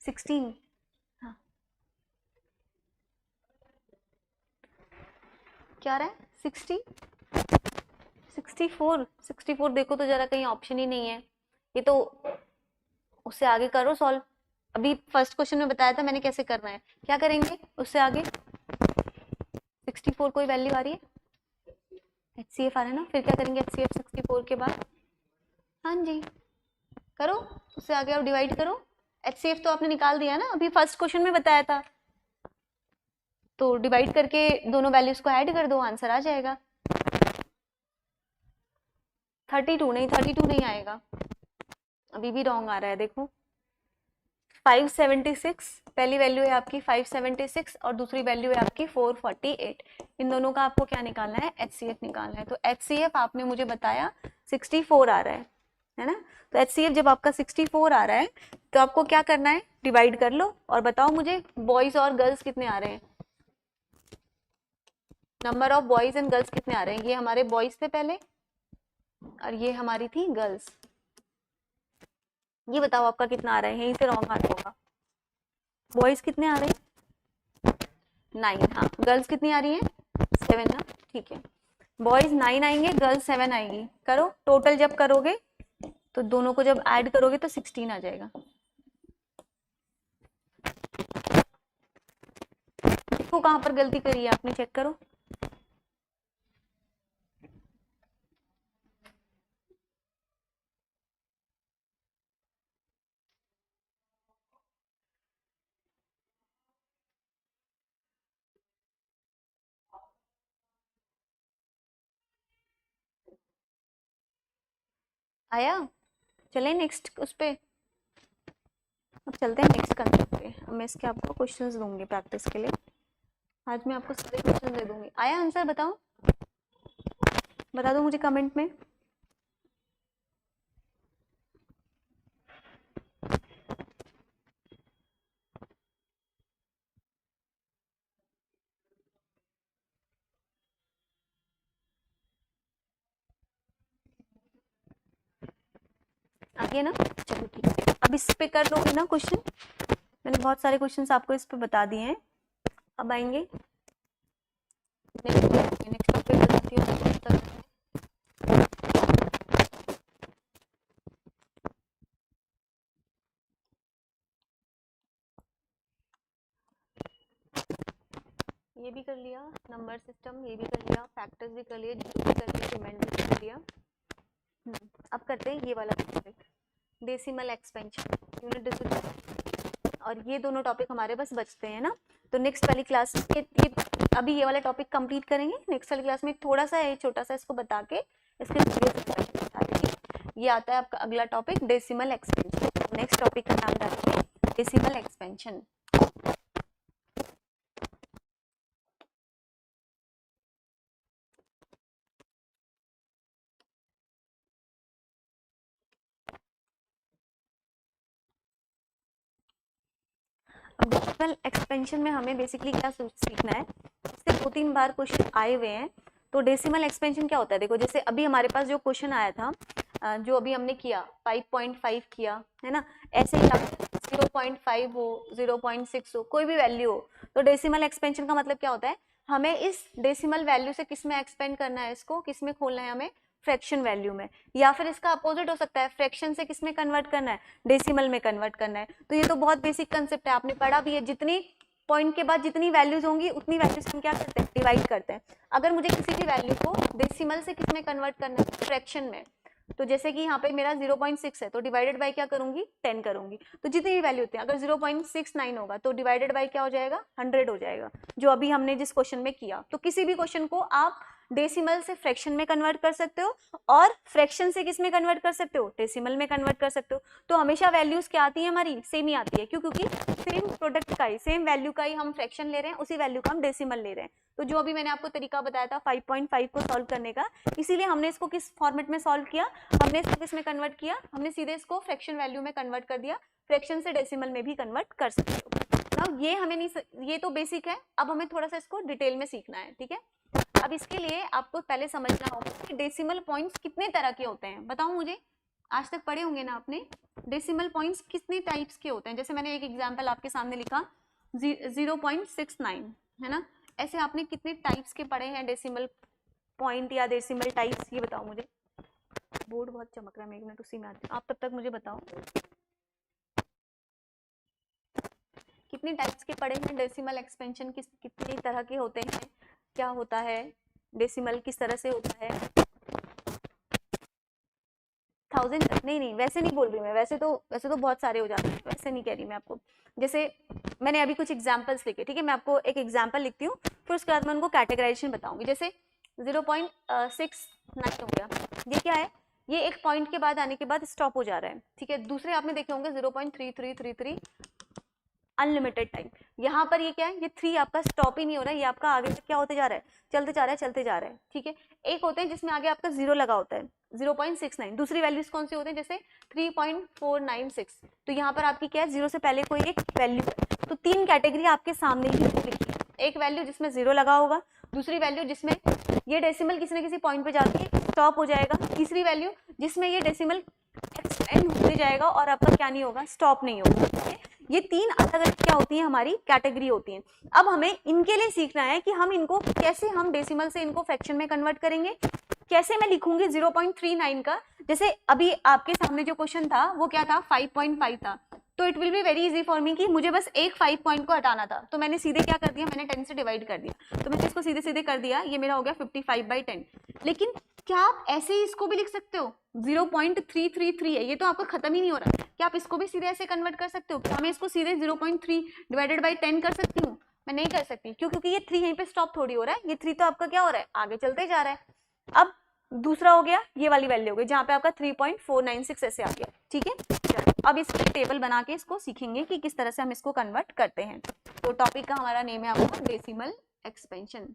S1: 16। हाँ क्या रहा है 60, 64, 64 देखो तो जरा कहीं ऑप्शन ही नहीं है, ये तो उससे आगे करो सॉल्व। अभी फर्स्ट क्वेश्चन में बताया था मैंने कैसे करना है, क्या करेंगे उससे आगे। 64 कोई वैल्यू आ रही है, HCF आ रहा है ना, फिर क्या करेंगे HCF 64 के बाद, हाँ जी करो, उससे आगे अब डिवाइड करो। HCF तो आपने निकाल दिया ना, अभी फर्स्ट क्वेश्चन में बताया था, तो डिवाइड करके दोनों वैल्यूज को ऐड कर दो, आंसर आ जाएगा। 32 नहीं, 32 नहीं आएगा, अभी भी रॉन्ग आ रहा है देखो। 576 पहली वैल्यू है आपकी 576 और दूसरी वैल्यू है आपकी 448। इन दोनों का आपको क्या निकालना है, HCF निकालना है। तो HCF आपने मुझे बताया 64 आ रहा है ना। तो HCF जब आपका 64 आ रहा है तो आपको क्या करना है, डिवाइड कर लो और बताओ मुझे बॉयज और गर्ल्स कितने आ रहे हैं, number of boys and girls कितने आ रहे हैं। ये हमारे बॉयज थे पहले और ये हमारी थी गर्ल्स, ये बताओ आपका कितना आ रहा है, यहीं से रॉन्ग आ रहा होगा। बॉयज कितने आ रहे हैं 9, हाँ गर्ल्स कितनी आ रही है 7 ना, ठीक है। बॉयज 9 आएंगे, गर्ल्स 7 आएगी, करो टोटल जब करोगे तो दोनों को जब ऐड करोगे तो 16 आ जाएगा। देखो कहाँ पर गलती करी है आपने, चेक करो। आया, चले नेक्स्ट उस पे, अब चलते हैं नेक्स्ट कंसेप्ट पे। अब मैं इसके आपको क्वेश्चंस दूंगी प्रैक्टिस के लिए, आज मैं आपको सारे क्वेश्चन दे दूंगी। आया आंसर, बताओ बता दो मुझे कमेंट में। आगे ना, चलो ठीक है, अब इस पे कर लोगे ना क्वेश्चन, मैंने बहुत सारे क्वेश्चंस आपको इस पे बता दिए हैं। अब आएंगे नेक्स्ट टॉपिक बताती हूँ। ये भी कर लिया, नंबर सिस्टम ये भी कर लिया, फैक्टर्स भी कर लिए, भी कर लिया, डिमांड भी कर लिया। अब करते हैं ये वाला topic, decimal expansion, unit digit, और ये दोनों टॉपिक हमारे बस बचते हैं ना। तो नेक्स्ट वाली क्लास में ये अभी ये वाला टॉपिक कंप्लीट करेंगे, नेक्स्ट वाली क्लास में थोड़ा सा है छोटा सा इसको बता के इसके एक्सपेंशन बता देंगे। ये आता है आपका अगला topic decimal expansion. Next topic का नाम रखते हैं डेसिमल एक्सपेंशन। अब डेसिमल एक्सपेंशन में हमें बेसिकली क्या सीखना है, इससे 2-3 बार क्वेश्चन आए हुए हैं। तो डेसिमल एक्सपेंशन क्या होता है, देखो जैसे अभी हमारे पास जो क्वेश्चन आया था, जो अभी हमने किया 5.5 किया है ना, ऐसे ही 0.5 हो 0.6 हो कोई भी वैल्यू हो, तो डेसिमल एक्सपेंशन का मतलब क्या होता है, हमें इस डेसिमल वैल्यू से किस में एक्सपेंड करना है, इसको किस में खोलना है, हमें फ्रैक्शन वैल्यू में, या फिर इसका अपोजिट हो सकता है, फ्रैक्शन से किस में कन्वर्ट करना है, डेसिमल में कन्वर्ट करना है। तो ये तो बहुत बेसिक कंसेप्ट है, आपने पढ़ा भी है, जितनी पॉइंट के बाद जितनी वैल्यूज होंगी उतनी वैल्यूज हम क्या करते हैं, डिवाइड करते हैं। अगर मुझे किसी भी वैल्यू को डेसिमल से किस में कन्वर्ट करना है, फ्रैक्शन में, तो जैसे कि यहाँ पे मेरा 0.6 है तो डिवाइडेड बाय क्या करूंगी, 10 करूंगी। तो जितनी भी वैल्यू होती है, अगर 0.69 होगा तो डिवाइडेड बाय क्या हो जाएगा, 100 हो जाएगा, जो अभी हमने जिस क्वेश्चन में किया। तो किसी भी क्वेश्चन को आप डेसिमल से फ्रैक्शन में कन्वर्ट कर सकते हो और फ्रैक्शन से किस में कन्वर्ट कर सकते हो, डेसिमल में कन्वर्ट कर सकते हो। तो हमेशा वैल्यूज क्या आती है, हमारी सेम ही आती है, क्यों, क्योंकि सेम प्रोडक्ट का ही, सेम वैल्यू का ही हम फ्रैक्शन ले रहे हैं, उसी वैल्यू का हम डेसिमल ले रहे हैं। तो जो अभी मैंने आपको तरीका बताया था 5.5 को सॉल्व करने का, इसीलिए हमने इसको किस फॉर्मेट में सॉल्व किया, हमने इसको किस में कन्वर्ट किया, हमने सीधे इसको फ्रैक्शन वैल्यू में कन्वर्ट कर दिया। फ्रैक्शन से डेसिमल में भी कन्वर्ट कर सकते हो ना, ये हमें नहीं, ये तो बेसिक है, अब हमें थोड़ा सा इसको डिटेल में सीखना है, ठीक है। अब इसके लिए आपको पहले समझना होगा कि डेसिमल पॉइंट्स कितने तरह के होते हैं, बताओ मुझे, आज तक पढ़े होंगे ना आपने, डेसिमल पॉइंट्स कितने टाइप्स के होते हैं। जैसे मैंने एक एग्जांपल आपके सामने लिखा 0.69 है ना, ऐसे आपने कितने टाइप्स के पढ़े हैं डेसिमल पॉइंट या डेसिमल टाइप्स, ये बताओ मुझे। बोर्ड बहुत चमक रहा है, मैं 1 मिनट उसी में आती हूँ, आप तब तक मुझे बताओ कितने टाइप्स के पढ़े हैं डेसिमल एक्सपेंशन, कितने तरह के होते हैं, क्या होता है डेसिमल, किस तरह से होता है। 1000 नहीं नहीं वैसे नहीं बोल रही मैं, वैसे तो बहुत सारे हो जाते हैं, वैसे नहीं कह रही मैं आपको। जैसे मैंने अभी कुछ एग्जांपल्स लिखे, ठीक है, मैं आपको एक एग्जांपल लिखती हूँ, फिर उसके बाद मैं उनको कैटेगराइजेशन बताऊंगी। जैसे 0.69 हो गया, ये क्या है, ये एक पॉइंट के बाद आने के बाद स्टॉप हो जा रहा है, ठीक है। दूसरे आपने देखे होंगे 0.3333 अनलिमिटेड टाइम, यहाँ पर ये क्या है, ये 3 आपका स्टॉप ही नहीं हो रहा है, ये आपका आगे तक क्या होते जा रहा है, चलते जा रहा है, चलते जा रहा है, ठीक है। एक होते हैं जिसमें आगे आपका 0 लगा होता है 0.69, दूसरी वैल्यूज कौन सी होते हैं, जैसे 3.496, तो यहाँ पर आपकी क्या है, 0 से पहले कोई एक वैल्यू है। तो 3 कैटेगरी आपके सामने ही लिखी है, एक वैल्यू जिसमें 0 लगा होगा, दूसरी वैल्यू जिसमें ये डेसिमल किसी न किसी पॉइंट पे जाके स्टॉप हो जाएगा, तीसरी वैल्यू जिसमें ये डेसिमल एक्सटेंड होते जाएगा और आपका क्या नहीं होगा, स्टॉप नहीं होगा, ठीक है। ये 3 अलग अलग क्या होती है, हमारी कैटेगरी होती हैं। अब हमें इनके लिए सीखना है कि हम इनको कैसे, हम डेसिमल से इनको फ्रैक्शन में कन्वर्ट करेंगे, कैसे मैं लिखूंगी 0.39 का। जैसे अभी आपके सामने जो क्वेश्चन था वो क्या था, 5.5 था, तो it will be very easy for me कि मुझे बस एक 5 पॉइंट को हटाना था, तो मैंने सीधे क्या कर दिया, मैंने 10 से डिवाइड कर दिया, तो मैंने इसको सीधे सीधे कर दिया, ये मेरा हो गया 55/10। लेकिन क्या आप ऐसे ही इसको भी लिख सकते हो, 0.333 है, ये तो आपका खत्म ही नहीं हो रहा, क्या आप इसको भी सीधे ऐसे कन्वर्ट कर सकते हो, क्या मैं इसको सीधे 0.3 डिवाइडेड बाई 10 कर सकती हूँ, मैं नहीं कर सकती, क्यों, क्योंकि ये 3 यहीं पे स्टॉप थोड़ी हो रहा है, ये 3 तो आपका क्या हो रहा है, आगे चलते जा रहा है। अब दूसरा हो गया, ये वाली वैल्यू हो गई जहां पे आपका 3.496 ऐसे आ गया, ठीक है। अब इस टेबल बना के इसको सीखेंगे कि किस तरह से हम इसको कन्वर्ट करते हैं। तो टॉपिक का हमारा नेम है आपका डेसिमल एक्सपेंशन।